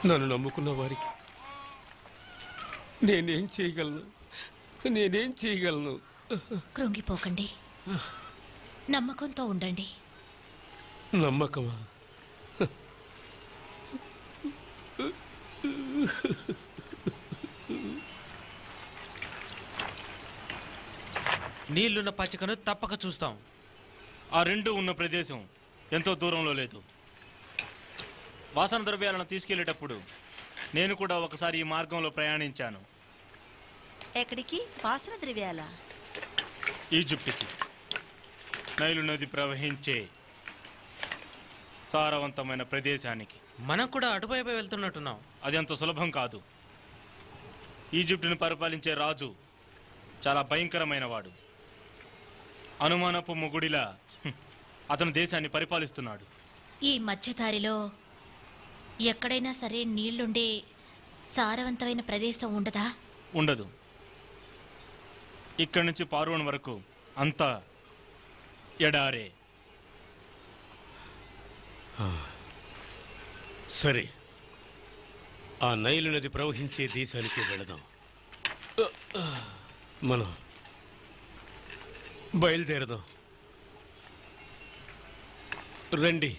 నన్ను నమ్ముకున్న వారికి నేనేం చేయగలను? కృంగిపోకండి, నమ్మకంతో ఉండండి. నమ్మకమా? నీళ్లున్న పచ్చికను తప్పక చూస్తాం. ఆ రెండు ఉన్న ప్రదేశం ఎంతో దూరంలో లేదు. వాసన ద్రవ్యాలను తీసుకెళ్లేటప్పుడు నేను కూడా ఒకసారి ఈ మార్గంలో ప్రయాణించాను. ఎక్కడికి? వాసన ద్రవ్యాల? ఈజిప్టుకి. నైలు నది ప్రవహించే సారవంతమైన ప్రదేశానికి. మనం కూడా అటువైపు వెళ్తున్నట్టున్నాం. అది అంత సులభం కాదు. ఈజిప్టును పరిపాలించే రాజు చాలా భయంకరమైన వాడు. అనుమానపు మొగుడిలా అతను దేశాన్ని పరిపాలిస్తున్నాడు. ఈ మధ్యదారిలో ఎక్కడైనా సరే నీళ్లుండే సారవంతమైన ప్రదేశం ఉండదా? ఉండదు. ఇక్కడి నుంచి పార్వన్ వరకు అంతా ఎడారే. సరే, ఆ నైలు నది ప్రవహించే దేశానికి వెళదాం. మనం బయలుదేరదాం. రండి.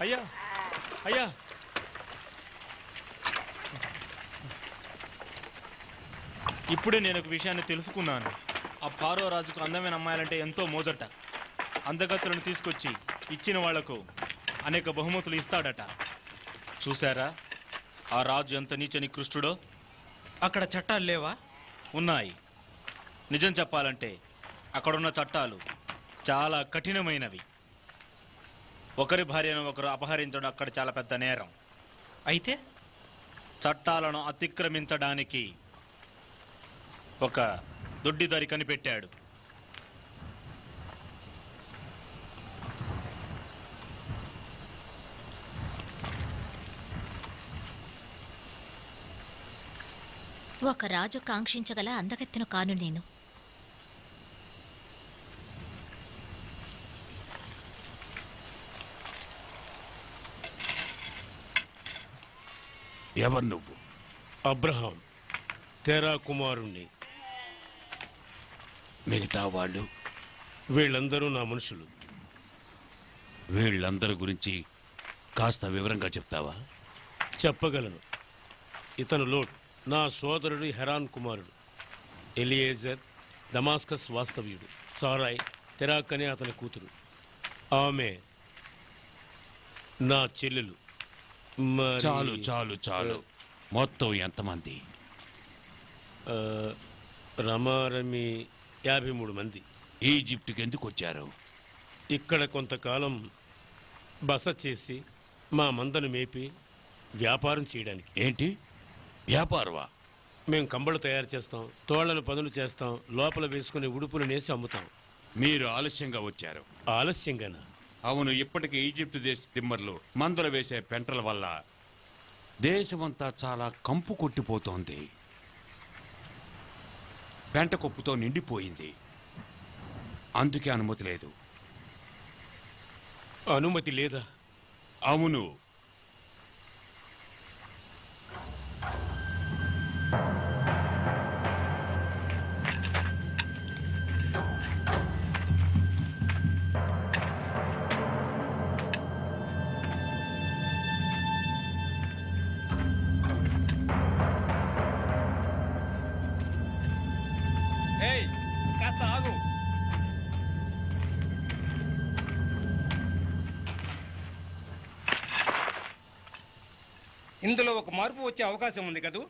అయ్యా, అయ్యా, ఇప్పుడే నేను ఒక విషయాన్ని తెలుసుకున్నాను. ఆ ఫారో రాజుకు అందమైన అమ్మాయిలంటే ఎంతో మోజట. అందగత్తులను తీసుకొచ్చి ఇచ్చిన వాళ్లకు అనేక బహుమతులు ఇస్తాడట. చూశారా ఆ రాజు ఎంత నీచ నికృష్టుడో? అక్కడ చట్టాలు లేవా? ఉన్నాయి. నిజం చెప్పాలంటే అక్కడున్న చట్టాలు చాలా కఠినమైనవి. ఒకరి భార్యను ఒకరు అపహరించడం అక్కడ చాలా పెద్ద నేరం. అయితే చట్టాలను అతిక్రమించడానికి ఒక దొడ్డిదారి కనిపెట్టాడు. ఒక రాజు కాంక్షించగల అందగత్తెను కాను నేను. ఎవరు నువ్వు? అబ్రహాం, తెరా కుమారుణ్ణి. మిగతా వాళ్ళు? వీళ్ళందరూ నా మనుషులు. వీళ్ళందరి గురించి కాస్త వివరంగా చెప్తావా? చెప్పగలను. ఇతను లోట్, నా సోదరుడు హెరాన్ కుమారుడు. ఎలియేజర్ దమాస్కస్ వాస్తవ్యుడు. సారాయ్ తెరాక్ అనే అతని కూతురు. ఆమె నా చెల్లెలు. చాలు చాలు చాలు. మొత్తం ఎంతమంది? రమారమి 53 మంది. ఈజిప్టుకి ఎందుకు వచ్చారు? ఇక్కడ కొంతకాలం బస చేసి మా మందను మేపి వ్యాపారం చేయడానికి. ఏంటి వ్యాపారమా? మేము కంబళ్ళు తయారు చేస్తాం, తోళ్లను పదును చేస్తాం, లోపల వేసుకునే ఉడుపులు నేసి అమ్ముతాం. మీరు ఆలస్యంగా వచ్చారు. ఆలస్యంగానా? అవును. ఇప్పటికే ఈజిప్టు దేశ దిమ్మర్లు మందులు వేసే పెంటల వల్ల దేశమంతా చాలా కంపు కొట్టిపోతోంది. పెంట కొప్పుతో నిండిపోయింది. అందుకే అనుమతి లేదు. అనుమతి లేదా? అవును. కాస్త ఆగు. ఇందులో ఒక మార్పు వచ్చే అవకాశం ఉంది కదూ?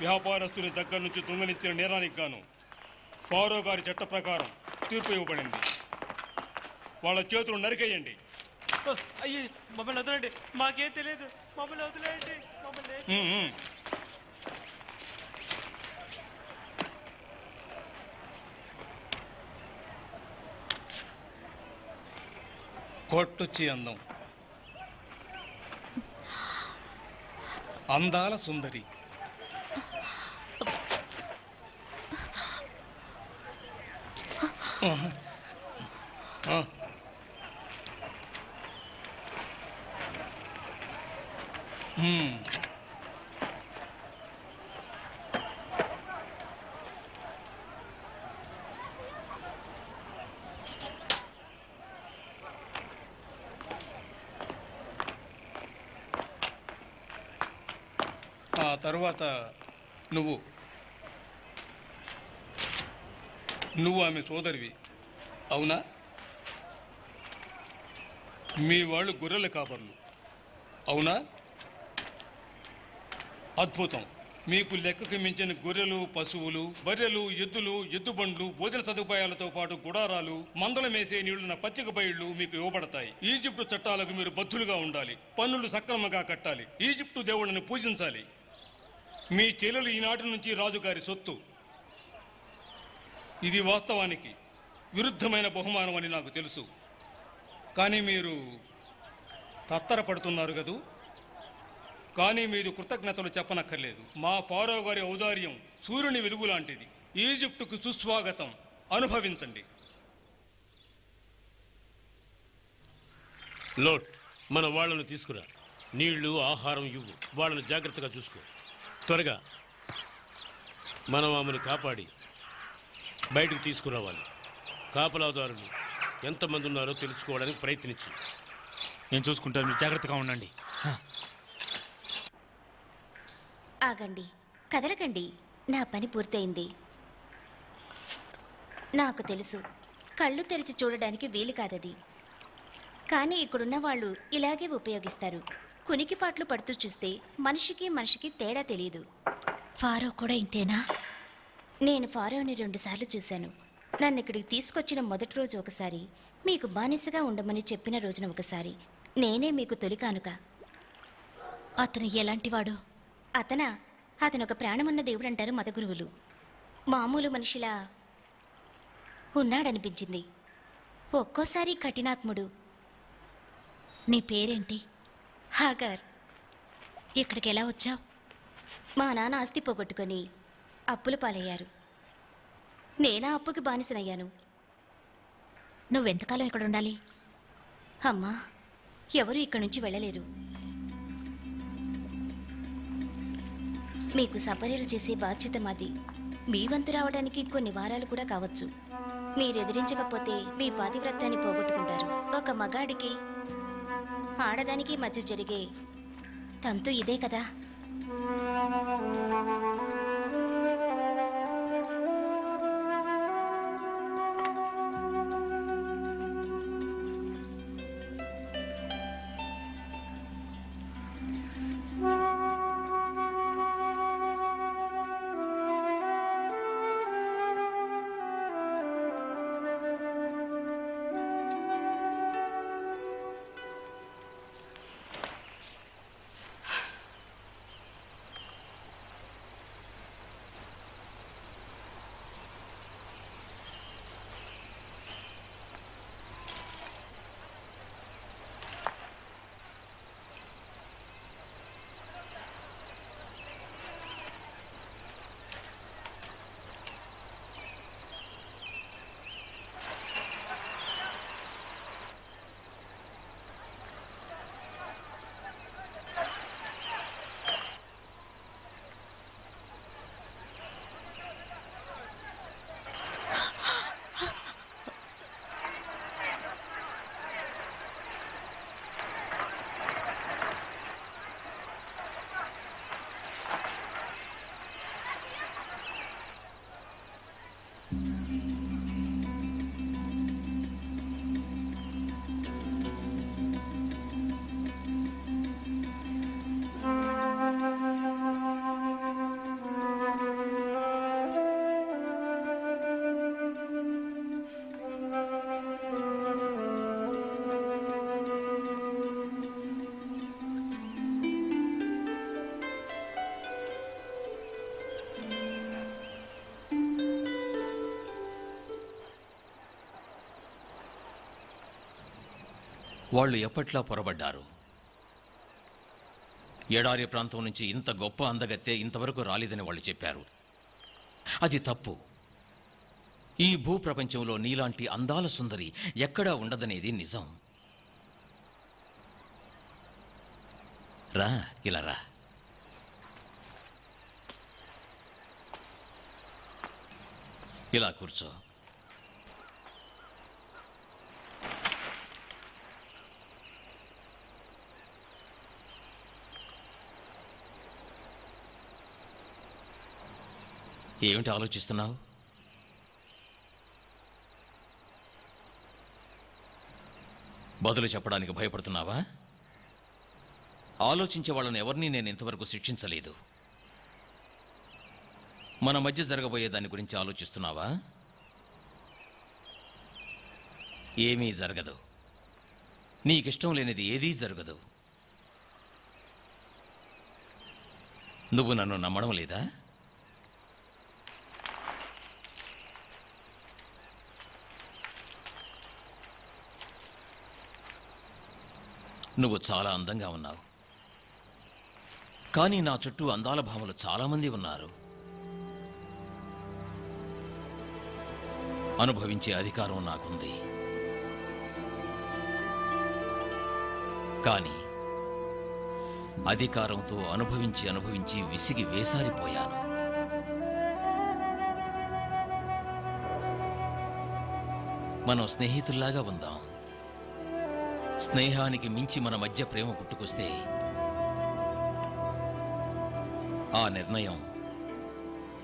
వ్యాపారస్తుని దగ్గర నుంచి దొంగలించిన నేరానికి గాను ఫారో గారి చట్ట ప్రకారం తీర్పు ఇవ్వబడింది. వాళ్ళ చేతులు నరికేయండి. అయ్యి మమ్మల్ని వదలండి, మాకేం తెలియదు, మమ్మల్ని వదిలేయండి, మమ్మల్ని. కొట్టొచ్చి అందం, అందాల సుందరి, ఆ తరువాత నువ్వు ఆమె సోదరివి అవునా? మీ వాళ్ళు గొర్రెల కాపర్లు అవునా? అద్భుతం. మీకు లెక్కకు మించిన గొర్రెలు, పశువులు, బర్రెలు, ఎద్దులు, ఎద్దుబండ్లు, భోజన సదుపాయాలతో పాటు గుడారాలు, మందల మేసే నీళ్లున్న పచ్చిక బయళ్లు మీకు ఇవ్వబడతాయి. ఈజిప్టు చట్టాలకు మీరు బద్ధులుగా ఉండాలి. పన్నులు సక్రమంగా కట్టాలి. ఈజిప్టు దేవుళ్ళని పూజించాలి. మీ చెల్లెలు ఈనాటి నుంచి రాజుగారి సొత్తు. ఇది వాస్తవానికి విరుద్ధమైన బహుమానం అని నాకు తెలుసు. కానీ మీరు తత్తరపడుతున్నారు కదూ. కానీ మీరు కృతజ్ఞతలు చెప్పనక్కర్లేదు. మా ఫారో గారి ఔదార్యం సూర్యుని వెలుగు లాంటిది. ఈజిప్టుకు సుస్వాగతం. అనుభవించండి. లోట్, మన వాళ్ళను తీసుకురా. నీళ్లు, ఆహారం ఇవ్వు. వాళ్ళను జాగ్రత్తగా చూసుకో. త్వరగా మనం ఆమెను కాపాడి బయటకు తీసుకురావాలి. కాపలాదారులు ఎంతమంది ఉన్నారో తెలుసుకోవడానికి ప్రయత్నించు. నేను చూసుకుంటాను, మీరు జాగ్రత్తగా ఉండండి. ఆగండి, కదలకండి. నా పని పూర్తయింది. నాకు తెలుసు, కళ్ళు తెరిచి చూడడానికి వీలు కాదది. కానీ ఇక్కడున్న వాళ్ళు ఇలాగే ఉపయోగిస్తారు. కునికిపాట్లు పడుతూ చూస్తే మనిషికి తేడా తెలియదు. ఫారో కూడా ఇంతేనా? నేను ఫారోని 2 సార్లు చూశాను. నన్ను ఇక్కడికి తీసుకొచ్చిన మొదటి రోజు ఒకసారి, మీకు బానిసగా ఉండమని చెప్పిన రోజున ఒకసారి. నేనే మీకు తొలి కానుక. అతను ఎలాంటివాడు? అతను ఒక ప్రాణమున్న దేవుడంటారు మత గురువులు. మామూలు మనిషిలా ఉన్నాడనిపించింది. ఒక్కోసారి కఠినాత్ముడు. నీ పేరేంటి? హాగర్. ఇక్కడికి ఎలా వచ్చావు? మా నాన్న ఆస్తి పోగొట్టుకొని అప్పుల పాలయ్యారు. నేనా అప్పుకి బానిసనయ్యాను. నువ్వెంతకాలం ఇక్కడ ఉండాలి? అమ్మా, ఎవరు ఇక్కడి నుంచి వెళ్ళలేరు. మీకు సపర్యలు చేసే బాధ్యత మాది. మీ వంతు రావడానికి కొన్ని వారాలు కూడా కావచ్చు. మీరు ఎదిరించకపోతే మీ పాతివ్రత్యాన్ని పోగొట్టుకుంటారు. ఒక మగాడికి ఆడదానికి మధ్య జరిగే తంతు ఇదే కదా. వాళ్ళు ఎప్పట్లా పొరబడ్డారు. ఎడారి ప్రాంతం నుంచి ఇంత గొప్ప అందగత్తె ఇంతవరకు రాలేదని వాళ్ళు చెప్పారు. అది తప్పు. ఈ భూప్రపంచంలో నీలాంటి అందాల సుందరి ఎక్కడా ఉండదనేది నిజం. రా, ఇలా రా. ఇలా కూర్చో. ఏమిటి ఆలోచిస్తున్నావు? బదులు చెప్పడానికి భయపడుతున్నావా? ఆలోచించే వాళ్ళని ఎవరిని నేను ఇంతవరకు శిక్షించలేదు. మన మధ్య జరగబోయే దాని గురించి ఆలోచిస్తున్నావా? ఏమీ జరగదు. నీకిష్టం లేనిది ఏదీ జరగదు. నువ్వు నన్ను నమ్మడం లేదా? నువ్వు చాలా అందంగా ఉన్నావు, కానీ నా చుట్టూ అందాల భామలు చాలామంది ఉన్నారు. అనుభవించే అధికారం నాకుంది, కానీ అధికారంతో అనుభవించి అనుభవించి విసిగి వేసారిపోయాను. మనం స్నేహితుల్లాగా ఉందాం. స్నేహానికి మించి మన మధ్య ప్రేమ పుట్టుకొస్తే ఆ నిర్ణయం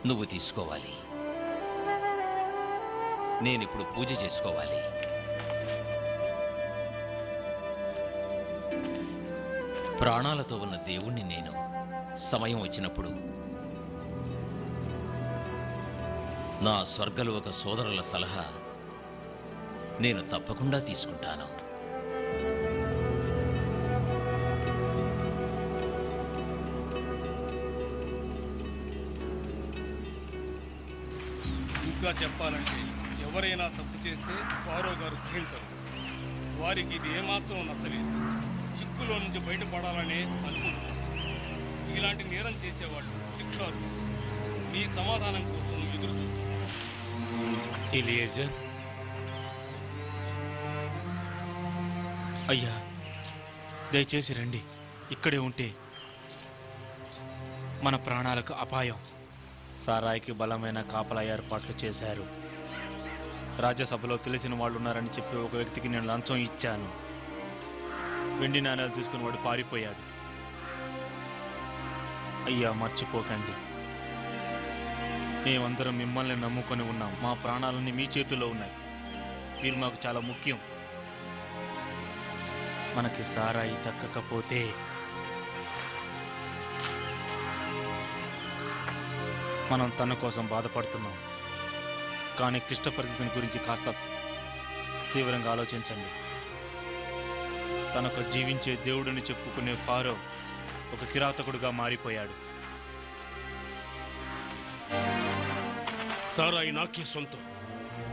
నువ్వు తీసుకోవాలి. నేనిప్పుడు పూజ చేసుకోవాలి. ప్రాణాలతో ఉన్న దేవుణ్ణి నేను. సమయం వచ్చినప్పుడు నా స్వర్గలోక సోదరుల సలహా నేను తప్పకుండా తీసుకుంటాను. ఇంకా చెప్పాలంటే ఎవరైనా తప్పు చేస్తే ఫారో గారు సహించరు. వారికి ఇది ఏమాత్రం నచ్చలేదు. చిక్కులో నుంచి బయటపడాలనే అనుకుంటున్నారు. ఇలాంటి నేరం చేసేవాళ్ళు శిక్షారు. మీ సమాధానం కోసం ఎదురు ఎలియేజర్, అయ్యా దయచేసి రండి. ఇక్కడే ఉంటే మన ప్రాణాలకు అపాయం. సారాయికి బలమైన కాపలా ఏర్పాట్లు చేశారు. రాజ్యసభలో తెలిసిన వాళ్ళు ఉన్నారని చెప్పి ఒక వ్యక్తికి నేను లంచం ఇచ్చాను. వెండి నాణ్యాలు తీసుకుని వాడు పారిపోయాడు. అయ్యా మర్చిపోకండి, మేమందరం మిమ్మల్ని నమ్ముకొని ఉన్నాం. మా ప్రాణాలన్నీ మీ చేతుల్లో ఉన్నాయి. మీరు మాకు చాలా ముఖ్యం. మనకి సారాయి దక్కకపోతే మనం తన కోసం బాధపడుతున్నాం. కానీ క్లిష్ట పరిస్థితిని గురించి కాస్త తీవ్రంగా ఆలోచించండి. తనకు జీవించే దేవుడిని చెప్పుకునే ఫారో ఒక కిరాతకుడుగా మారిపోయాడు. సారాయి నాకే సొంతం.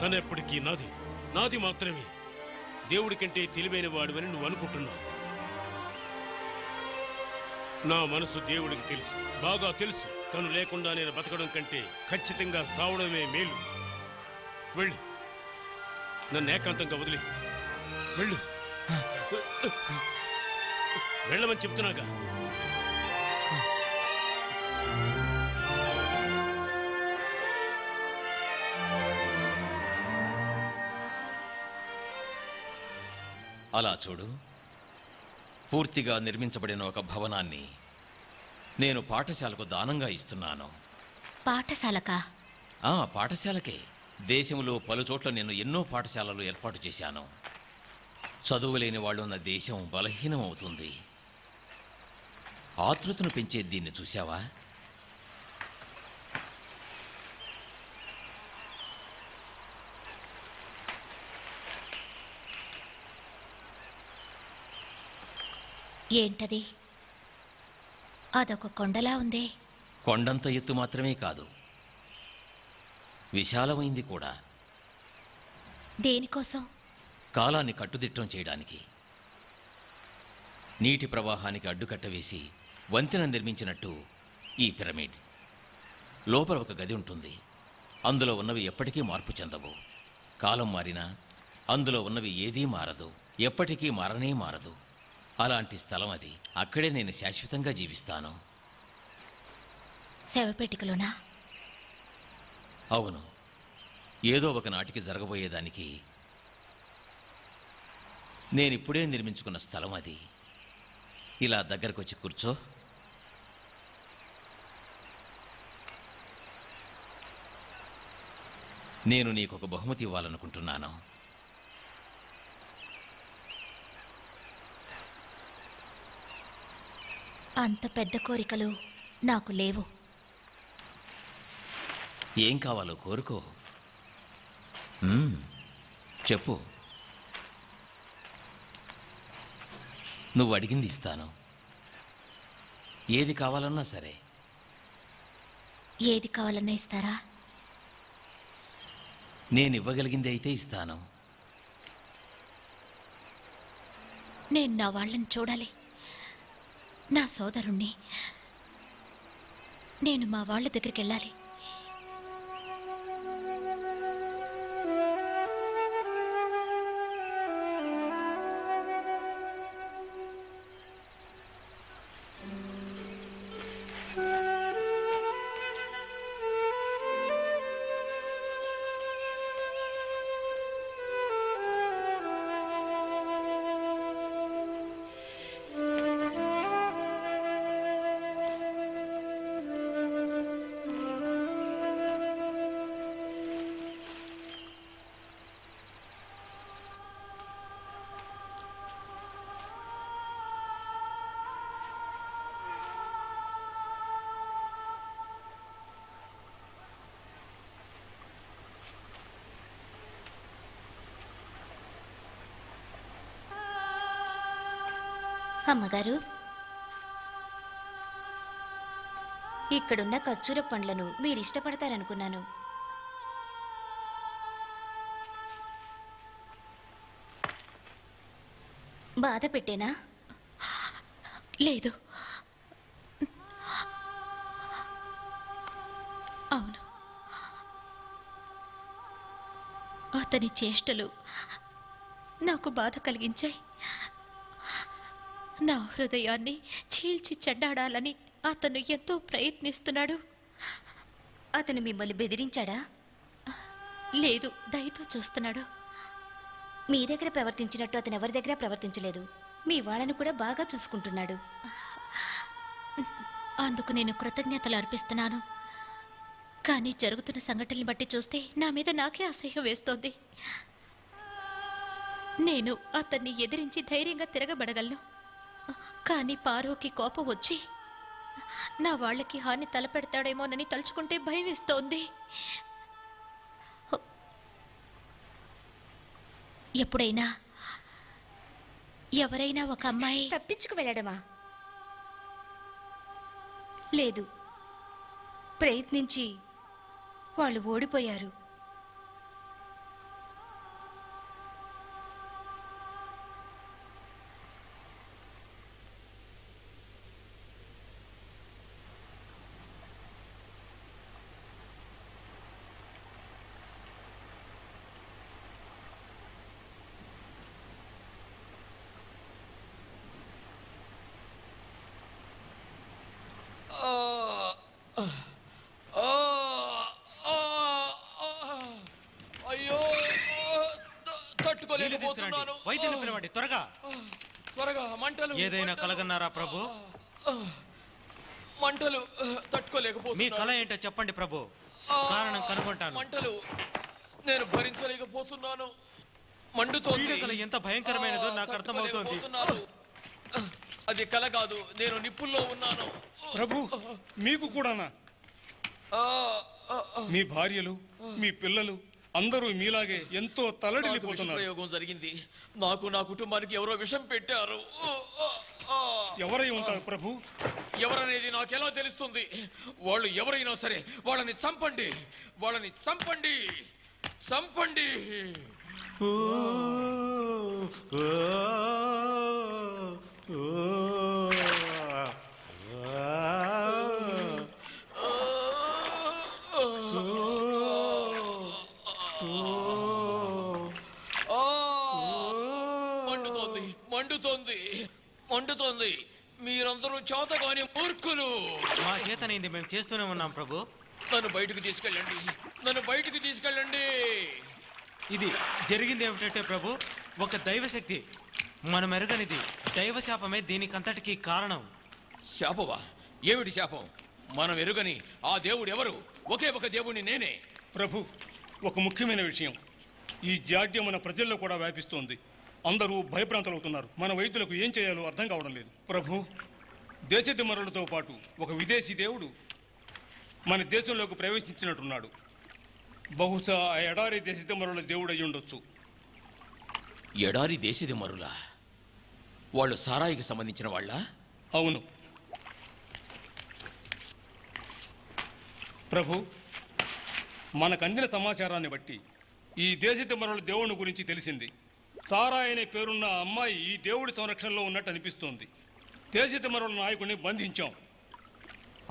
తన ఎప్పటికీ నాది, నాది మాత్రమే. దేవుడి కంటే తెలివైన వాడివని నువ్వు అనుకుంటున్నావు. నా మనసు దేవుడికి తెలుసు, బాగా తెలుసు. తను లేకుండా నేను బతకడం కంటే ఖచ్చితంగా సావడమే మేలు. వెళ్ళు, నన్ను ఏకాంతంగా వదిలి వెళ్ళు. వెళ్ళమని చెప్తున్నాగా. అలా చూడు, పూర్తిగా నిర్మించబడిన ఒక భవనాన్ని నేను పాఠశాలకు దానంగా ఇస్తున్నాను. పాఠశాలకా? పాఠశాలకే. దేశంలో పలుచోట్ల నేను ఎన్నో పాఠశాలలు ఏర్పాటు చేశాను. చదువులేని వాళ్ళున్న దేశం బలహీనం అవుతుంది. ఆతృతను పెంచే దీన్ని చూశావా? ఏంటది? అదొక కొండలా ఉందే. కొండంత ఎత్తు మాత్రమే కాదు, విశాలమైంది కూడా. దేనికోసం? కాలాన్ని కట్టుదిట్టం చేయడానికి. నీటి ప్రవాహానికి అడ్డుకట్ట వేసి వంతెన నిర్మించినట్టు ఈ పిరమిడ్. లోపల ఒక గది ఉంటుంది. అందులో ఉన్నవి ఎప్పటికీ మార్పు చెందవు. కాలం మారినా అందులో ఉన్నవి ఏదీ మారదు, ఎప్పటికీ మారనే మారదు. అలాంటి స్థలం అది. అక్కడే నేను శాశ్వతంగా జీవిస్తాను. శవపేటికలోనా? అవును. ఏదో ఒక నాటికి జరగబోయేదానికి నేనిప్పుడే నిర్మించుకున్న స్థలం అది. ఇలా దగ్గరకు వచ్చి కూర్చో. నేను నీకొక బహుమతి ఇవ్వాలనుకుంటున్నాను. అంత పెద్ద కోరికలు నాకు లేవు. ఏం కావాలో కోరుకో. చెప్పు. నువ్వు అడిగింది ఇస్తాను. ఏది కావాలన్నా సరే. ఏది కావాలన్నా ఇస్తారా? నేను ఇవ్వగలిగింది అయితే ఇస్తాను. నేను నా వాళ్ళని చూడాలి, నా సోదరుణ్ణి. నేను మా వాళ్ళ దగ్గరికి వెళ్ళాలి. అమ్మగారు, ఇక్కడున్న ఖర్జూర పండ్లను మీరిష్టపడతారనుకున్నాను. బాధ పెట్టేనా? లేదు. అవును, అతని చేష్టలు నాకు బాధ కలిగించాయి. నా హృదయాన్ని చీల్చి చెండాడాలని అతను ఎంతో ప్రయత్నిస్తున్నాడు. అతను మిమ్మల్ని బెదిరించాడా? లేదు, దయతో చూస్తున్నాడు. మీ దగ్గర ప్రవర్తించినట్టు అతను ఎవరి దగ్గర ప్రవర్తించలేదు. మీ వాళ్ళను కూడా బాగా చూసుకుంటున్నాడు. అందుకు నేను కృతజ్ఞతలు అర్పిస్తున్నాను. కానీ జరుగుతున్న సంఘటనలు బట్టి చూస్తే నా మీద నాకే అసహ్యం వేస్తోంది. నేను అతన్ని ఎదిరించి ధైర్యంగా తిరగబడగలను. కానీ పారోకి కోపం వచ్చి నా వాళ్ళకి హాని తలపెడతాడేమోనని తలుచుకుంటే భయం వేస్తోంది. ఎప్పుడైనా ఎవరైనా ఒక అమ్మాయి తప్పించుకు వెళ్ళడమా? లేదు, ప్రయత్నించి వాళ్ళు ఓడిపోయారు. అయ్యో, తట్టుకోలేకపోతున్నాను. వైద్యుని పిలవండి త్వరగా. త్వరగా. మంటలు. ఏదైనా కలగన్నారా ప్రభు? మంటలు తట్టుకోలేకపోతున్నాను. మీ కళ ఏంటో చెప్పండి ప్రభు, కారణం కనుగొంటాను. మంటలు నేను భరించలేకపోతున్నాను. మండుతోంది. కళ ఎంత భయంకరమైనదో నాకు అర్థమవుతోంది. అది కళ కాదు, నేను నిప్పుల్లో ఉన్నాను. ప్రభు, మీకు కూడానా? మీ భార్యలు, మీ పిల్లలు అందరూ మీలాగే ఎంతో తలడిల్లిపోతున్నారు. ప్రయోగం జరిగింది. నాకు, నా కుటుంబానికి ఎవరో విషం పెట్టారు. ఎవరై ఉంటారు ప్రభు? ఎవరనేది నాకెలా తెలుస్తుంది? వాళ్ళు ఎవరైనా సరే వాళ్ళని చంపండి, వాళ్ళని చంపండి, చంపండి. మండుతోంది మండుతోంది మండుతోంది. మీరందరూ చేతగాని మూర్ఖులు. మా చేతనైంది మేము చేస్తూనే ఉన్నాం ప్రభు. నన్ను బయటకు తీసుకెళ్ళండి, నన్ను బయటకు తీసుకెళ్ళండి. ఇది జరిగింది ఏమిటంటే ప్రభు, ఒక దైవశక్తి మనం ఎరగనిది దైవశాపమే దీనికంతటికి కారణం. శాపవా? ఏమిటి శాపం? మనం ఎరుగని ఆ దేవుడు ఎవరు? ఒకే ఒక దేవుడిని నేనే. ప్రభు, ఒక ముఖ్యమైన విషయం, ఈ జాడ్యం మన ప్రజల్లో కూడా వ్యాపిస్తోంది. అందరూ భయభ్రాంతులవుతున్నారు. మన వైద్యులకు ఏం చేయాలో అర్థం కావడం లేదు. ప్రభు, దేశదిమ్మరులతో పాటు ఒక విదేశీ దేవుడు మన దేశంలోకి ప్రవేశించినట్టున్నాడు. బహుశా ఆ ఎడారి దేశదిమ్మరుల దేవుడు అయి ఉండొచ్చు. ఎడారి దేశదిమ్మరులా? వాళ్ళు సారాయికి సంబంధించిన వాళ్ళ? అవును ప్రభు, మనకు అందిన సమాచారాన్ని బట్టి ఈ దేశదిమ్మరుల దేవుని గురించి తెలిసింది. సారా అనే పేరున్న అమ్మాయి ఈ దేవుడి సంరక్షణలో ఉన్నట్టు అనిపిస్తోంది. దేశదిమ్మరుల నాయకుడిని బంధించాం.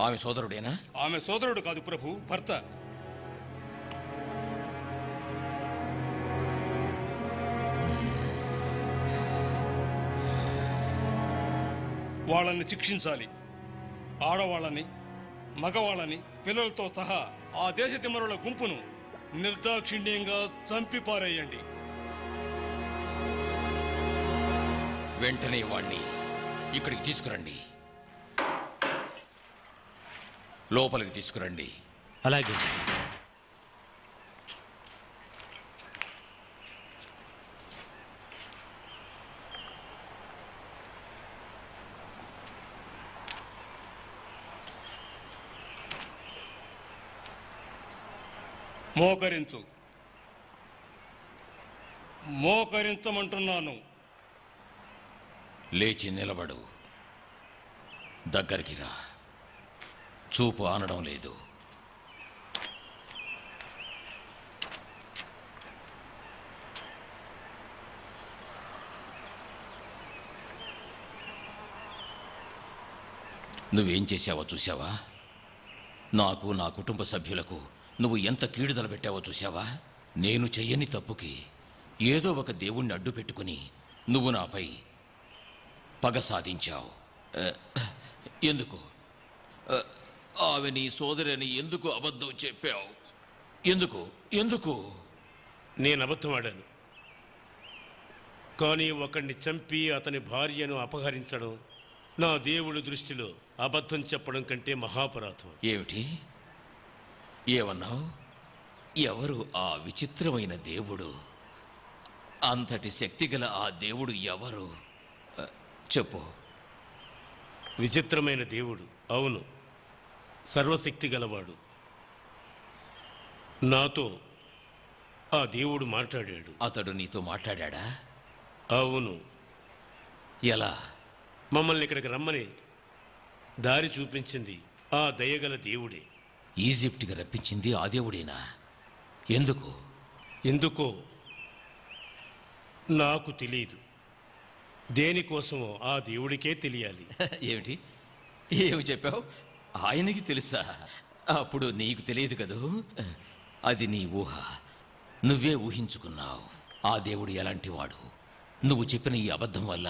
ఆమె సోదరుడేనా? ఆమె సోదరుడు కాదు ప్రభు, భర్త. వాళ్ళని శిక్షించాలి. ఆడవాళ్ళని, మగవాళ్ళని, పిల్లలతో సహా ఆ దేశదిమ్మరుల గుంపును నిర్దాక్షిణ్యంగా చంపి పారేయండి. వెంటనే వాణ్ణి ఇక్కడికి తీసుకురండి, లోపలికి తీసుకురండి. అలాగే. మోకరించు, మోకరించమంటున్నాను. లేచి నిలబడు, దగ్గరికి రా. చూపు ఆనడం లేదు. నువ్వేం చేశావో చూసావా? నాకు, నా కుటుంబ సభ్యులకు నువ్వు ఎంత కీడుదల పెట్టావో చూసావా? నేను చెయ్యని తప్పుకి ఏదో ఒక దేవుణ్ణి అడ్డు పెట్టుకుని నువ్వు నాపై పగ సాధించావు. ఎందుకు? ఆమె నీ సోదరిని ఎందుకు అబద్ధం చెప్పావు? ఎందుకు? ఎందుకు? నేను అబద్ధం ఆడాను, కానీ ఒకడిని చంపి అతని భార్యను అపహరించడం నా దేవుడి దృష్టిలో అబద్ధం చెప్పడం కంటే మహాపరాధం. ఏమిటి? ఏమన్నావు? ఎవరు ఆ విచిత్రమైన దేవుడు? అంతటి శక్తిగల ఆ దేవుడు ఎవరు? చెప్పు. విచిత్రమైన దేవుడు, అవును, సర్వశక్తి గలవాడు. నాతో ఆ దేవుడు మాట్లాడాడు. అతడు నీతో మాట్లాడా? అవును. ఎలా? మమ్మల్ని ఇక్కడికి రమ్మని దారి చూపించింది ఆ దయగల దేవుడే. ఈజిప్ట్కి రప్పించింది ఆ దేవుడేనా? ఎందుకు? ఎందుకో నాకు తెలియదు. దేనికోసమో ఆ దేవుడికే తెలియాలి. ఏమిటి? ఏమి చెప్పావు? ఆయనకి తెలుసా? అప్పుడు నీకు తెలియదు కదూ. అది నీ ఊహ, నువ్వే ఊహించుకున్నావు. ఆ దేవుడు ఎలాంటి వాడు? నువ్వు చెప్పిన ఈ అబద్ధం వల్ల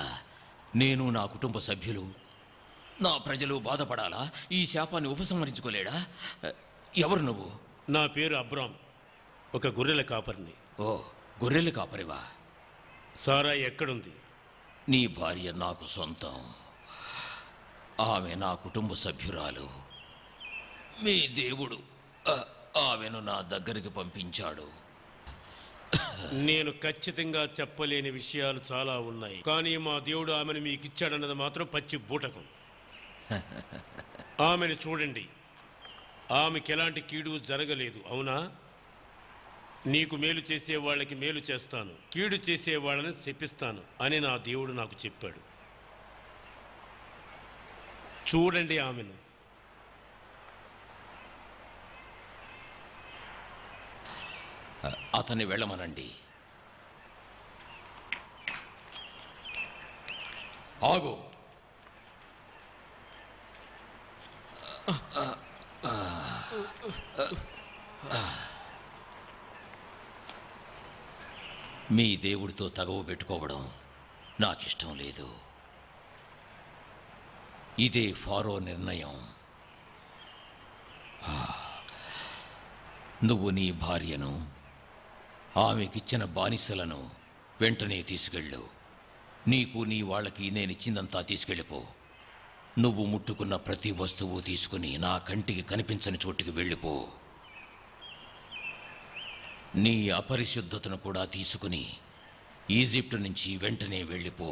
నేను, నా కుటుంబ సభ్యులు, నా ప్రజలు బాధపడాలా? ఈ శాపాన్ని ఉపసంహరించుకోలేడా? ఎవరు నువ్వు? నా పేరు అబ్రాం, ఒక గొర్రెల కాపరిని. ఓ, గొర్రెల కాపరివా? సారా ఎక్కడుంది? నీ భార్య నాకు సొంతం. ఆమె నా కుటుంబ సభ్యురాలు. మీ దేవుడు ఆమెను నా దగ్గరికి పంపించాడు. నేను ఖచ్చితంగా చెప్పలేని విషయాలు చాలా ఉన్నాయి, కానీ మా దేవుడు ఆమెను మీకు ఇచ్చాడన్నది మాత్రం పచ్చి బూటకం. ఆమెను చూడండి, ఆమెకి ఎలాంటి కీడు జరగలేదు, అవునా? నీకు మేలు చేసే వాళ్ళకి మేలు చేస్తాను, కీడు చేసే వాళ్ళని శపిస్తాను అని నా దేవుడు నాకు చెప్పాడు. చూడండి ఆమెను. అతన్ని వెళ్ళమనండి. ఆగు. మీ దేవుడితో తగవు పెట్టుకోవడం నాకిష్టం లేదు. ఇదే ఫారో నిర్ణయం. నువ్వు నీ భార్యను, ఆమెకిచ్చిన బానిసలను వెంటనే తీసుకెళ్ళు. నీకు నీ వాళ్ళకి నేనిచ్చిందంతా తీసుకెళ్ళిపో. నువ్వు ముట్టుకున్న ప్రతి వస్తువు తీసుకుని నా కంటికి కనిపించని చోటుకి వెళ్ళిపో. నీ అపరిశుద్ధతను కూడా తీసుకుని ఈజిప్టు నుంచి వెంటనే వెళ్ళిపో.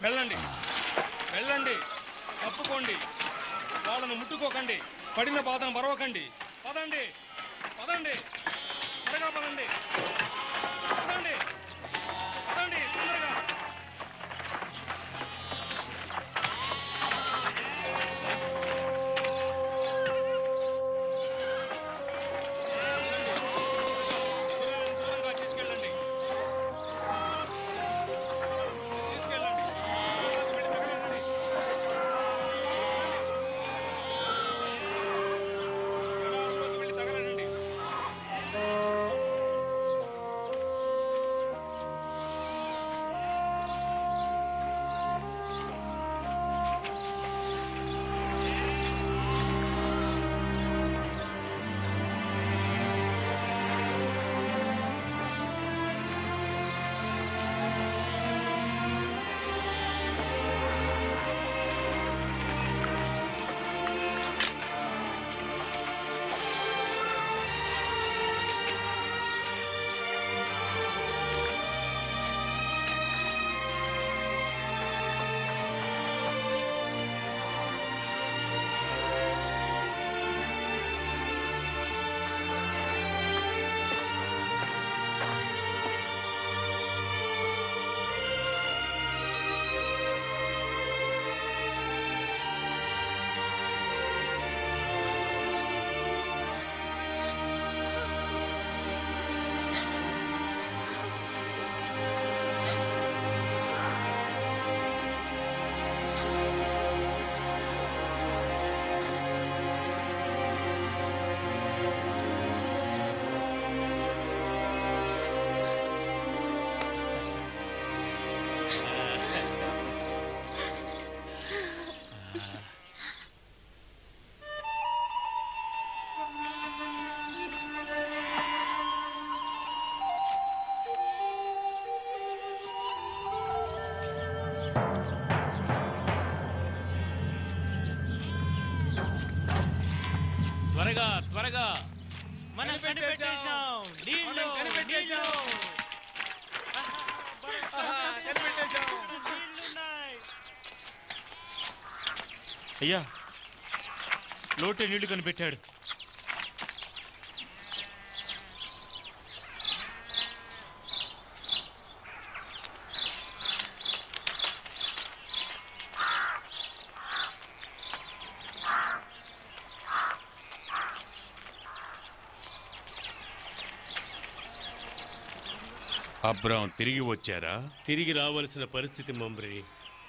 వెళ్ళండి, వెళ్ళండి, తప్పుకోండి, వాళ్ళను ముట్టుకోకండి, పడిన బాధను మరవకండి. పదండి, పదండి, త్వరగా పదండి, పదండి, పదండి, తొందరగా. దూరంగా తీసుకెళ్ళండి, తీసుకెళ్ళండి, లోపలికి వెళ్ళి తగలండి. జనాల్లోకి వెళ్ళి తగలనండి. త్వరగా త్వరగా. మనం కనిపెట్టేశాం. నీళ్ళు, నీళ్ళు. నీళ్ళున్నాయి. అయ్యా, లోటే నీళ్లు కనిపెట్టాడు. అబ్రాం తిరిగి వచ్చారా? తిరిగి రావలసిన పరిస్థితి మమ్రీ.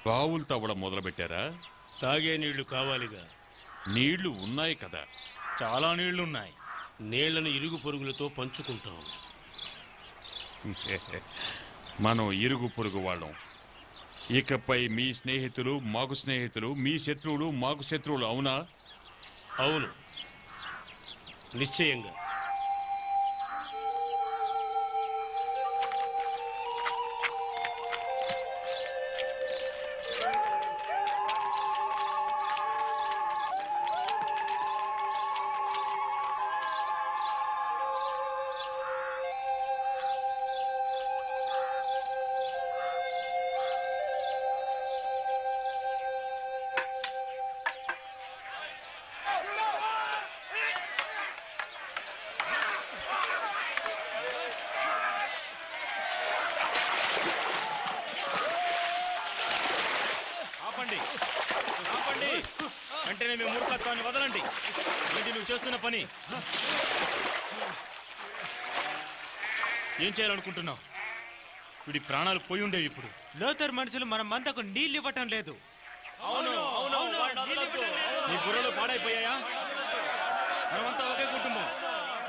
బావులు తవ్వడం మొదలుపెట్టారా? తాగే నీళ్లు కావాలిగా. నీళ్లు ఉన్నాయి కదా. చాలా నీళ్లున్నాయి. నీళ్లను ఇరుగు పొరుగులతో పంచుకుంటాం. మనం ఇరుగు పొరుగు వాళ్ళం. ఇకపై మీ స్నేహితులు మాకు స్నేహితులు, మీ శత్రువులు మాకు శత్రువులు. అవునా? అవును, నిశ్చయంగా. ఏంటి నువ్వు చేస్తున్న పని? ఏం చేయాలనుకుంటున్నావు? వీడి ప్రాణాలు పోయి ఉండేవి. ఇప్పుడు లోతర్ మనుషులు మన మందకు నీళ్ళు ఇవ్వటం లేదు. నీ బుర్రలు పాడైపోయాయా? మనమంతా ఒకే కుటుంబం.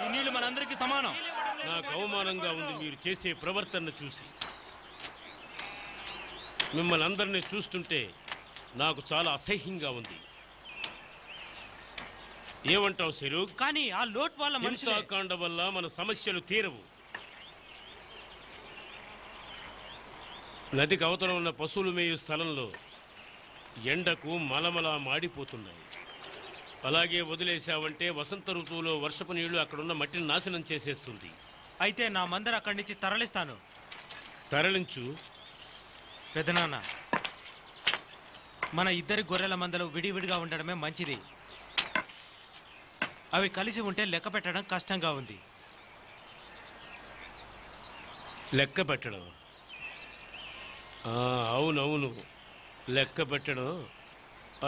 ఈ నీళ్లు మనందరికీ సమానం. నాకు అవమానంగా ఉంది మీరు చేసే ప్రవర్తన చూసి. మిమ్మల్ని అందరినీ చూస్తుంటే నాకు చాలా అసహ్యంగా ఉంది. ఏమంటావు శరూక్? కానీ ఆ లోట్ వాళ్ళ హింసాకాండ వల్ల మన సమస్యలు తీరవు. నదికి అవతల ఉన్న పశువులు మేయు స్థలంలో ఎండకు మలమల మాడిపోతున్నాయి. అలాగే వదిలేశావంటే వసంత ఋతువులో వర్షపు నీళ్లు అక్కడున్న మట్టిని నాశనం చేసేస్తుంది. అయితే నా మందరు అక్కడి నుంచి తరలిస్తాను. తరలించు. పెదనాన్న, మన ఇద్దరి గొర్రెల మందలు విడివిడిగా ఉండడమే మంచిది. అవి కలిసి ఉంటే లెక్క పెట్టడం కష్టంగా ఉంది. లెక్క పెట్టడం? అవునవును, లెక్క పెట్టడం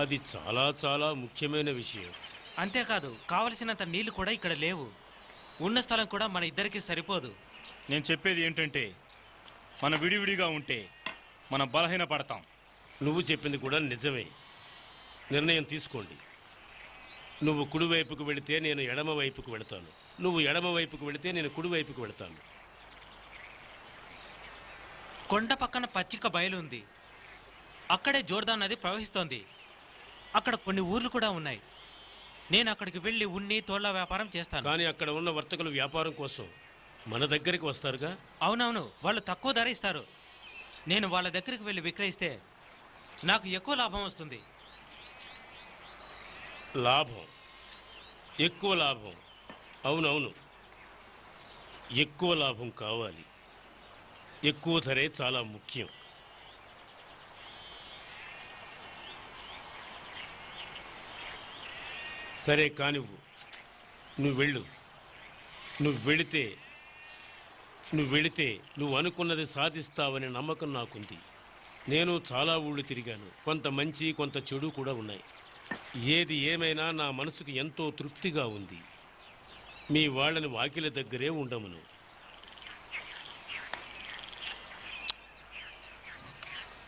అది చాలా చాలా ముఖ్యమైన విషయం. అంతేకాదు, కావలసినంత నీళ్లు కూడా ఇక్కడ లేవు. ఉన్న స్థలం కూడా మన ఇద్దరికి సరిపోదు. నేను చెప్పేది ఏంటంటే, మన విడివిడిగా ఉంటే మనం బలహీన పడతాం. నువ్వు చెప్పింది కూడా నిజమే. నిర్ణయం తీసుకోండి. నువ్వు కుడివైపుకు వెళితే నేను ఎడమ వైపుకు వెళతాను. నువ్వు ఎడమ వైపుకు వెళితే నేను కుడివైపుకు వెళతాను. కొండ పక్కన పచ్చిక బయలు ఉంది. అక్కడే జోర్దాన్ నది ప్రవహిస్తోంది. అక్కడ కొన్ని ఊర్లు కూడా ఉన్నాయి. నేను అక్కడికి వెళ్ళి ఉన్ని తోళ్ల వ్యాపారం చేస్తాను. కానీ అక్కడ ఉన్న వర్తకులు వ్యాపారం కోసం మన దగ్గరికి వస్తారుగా? అవునవును, వాళ్ళు తక్కువ ధర ఇస్తారు. నేను వాళ్ళ దగ్గరికి వెళ్ళి విక్రయిస్తే నాకు ఎక్కువ లాభం వస్తుంది. లాభం? ఎక్కువ లాభం? అవునవును, ఎక్కువ లాభం కావాలి. ఎక్కువ ధరే చాలా ముఖ్యం. సరే కానివ్వు, నువ్వు వెళ్ళు. నువ్వు వెళితే నువ్వు అనుకున్నది సాధిస్తావనే నమ్మకం నాకుంది. నేను చాలా ఊళ్ళు తిరిగాను. కొంత మంచి కొంత చెడు కూడా ఉన్నాయి. ఏది ఏమైనా నా మనసుకు ఎంతో తృప్తిగా ఉంది. మీ వాళ్ళని వాకిల దగ్గరే ఉండమను.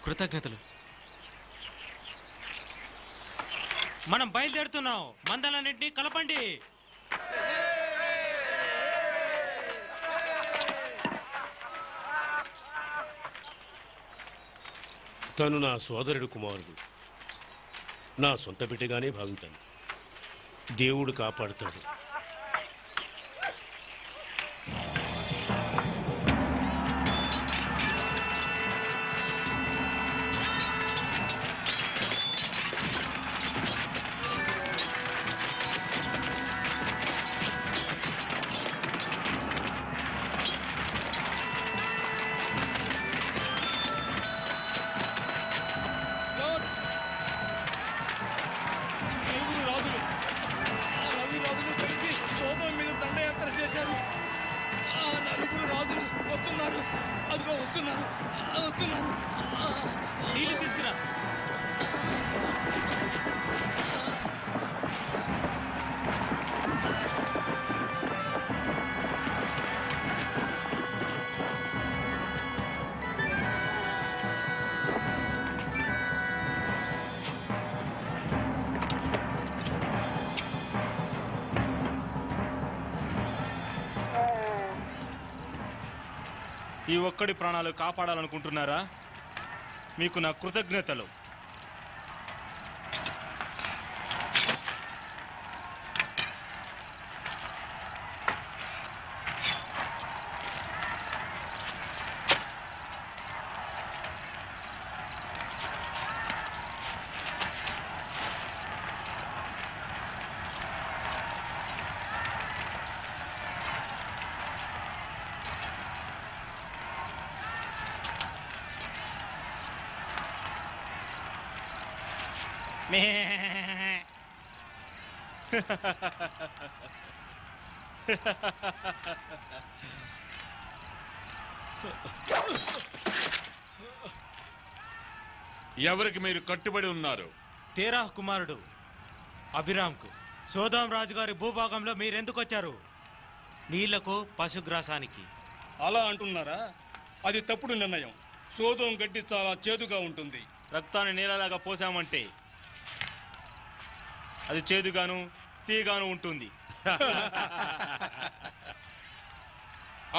కృతజ్ఞతలు. మనం బయలుదేరుతున్నాం. మందలన్నింటినీ కలపండి. తను నా సోదరుడు కుమారుడు. నా సొంత బిడ్డగానే భావించాను. దేవుడు కాపాడుతాడు. నీళ్ళు తీసుకురా. ఈ ఒక్కడి ప్రాణాలు కాపాడాలనుకుంటున్నారా? మీకు నా కృతజ్ఞతలు. ఎవరికి మీరు కట్టుబడి ఉన్నారు? తేరాహ్ కుమారుడు అభిరామ్కు. సోదాం రాజు గారి భూభాగంలో మీరెందుకు వచ్చారు? నీళ్లకు పశుగ్రాసానికి. అలా అంటున్నారా? అది తప్పుడు నిర్ణయం. సోదం గడ్డి చాలా చేదుగా ఉంటుంది. రక్తాన్ని నీళ్ళలాగా పోసామంటే అది చేదుగాను తీగాను ఉంటుంది.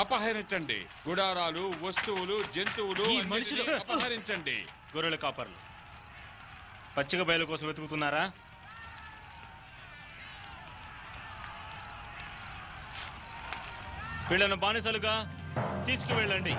అపహరించండి. గుడారాలు, వస్తువులు, జంతువులు ఈ మనుషులు అన్నిటినీ అపహరించండి. గొర్రెల కాపర్లు పచ్చిక బయలు కోసం వెతుకుతున్నారా? వీళ్ళను బానిసలుగా తీసుకువెళ్ళండి.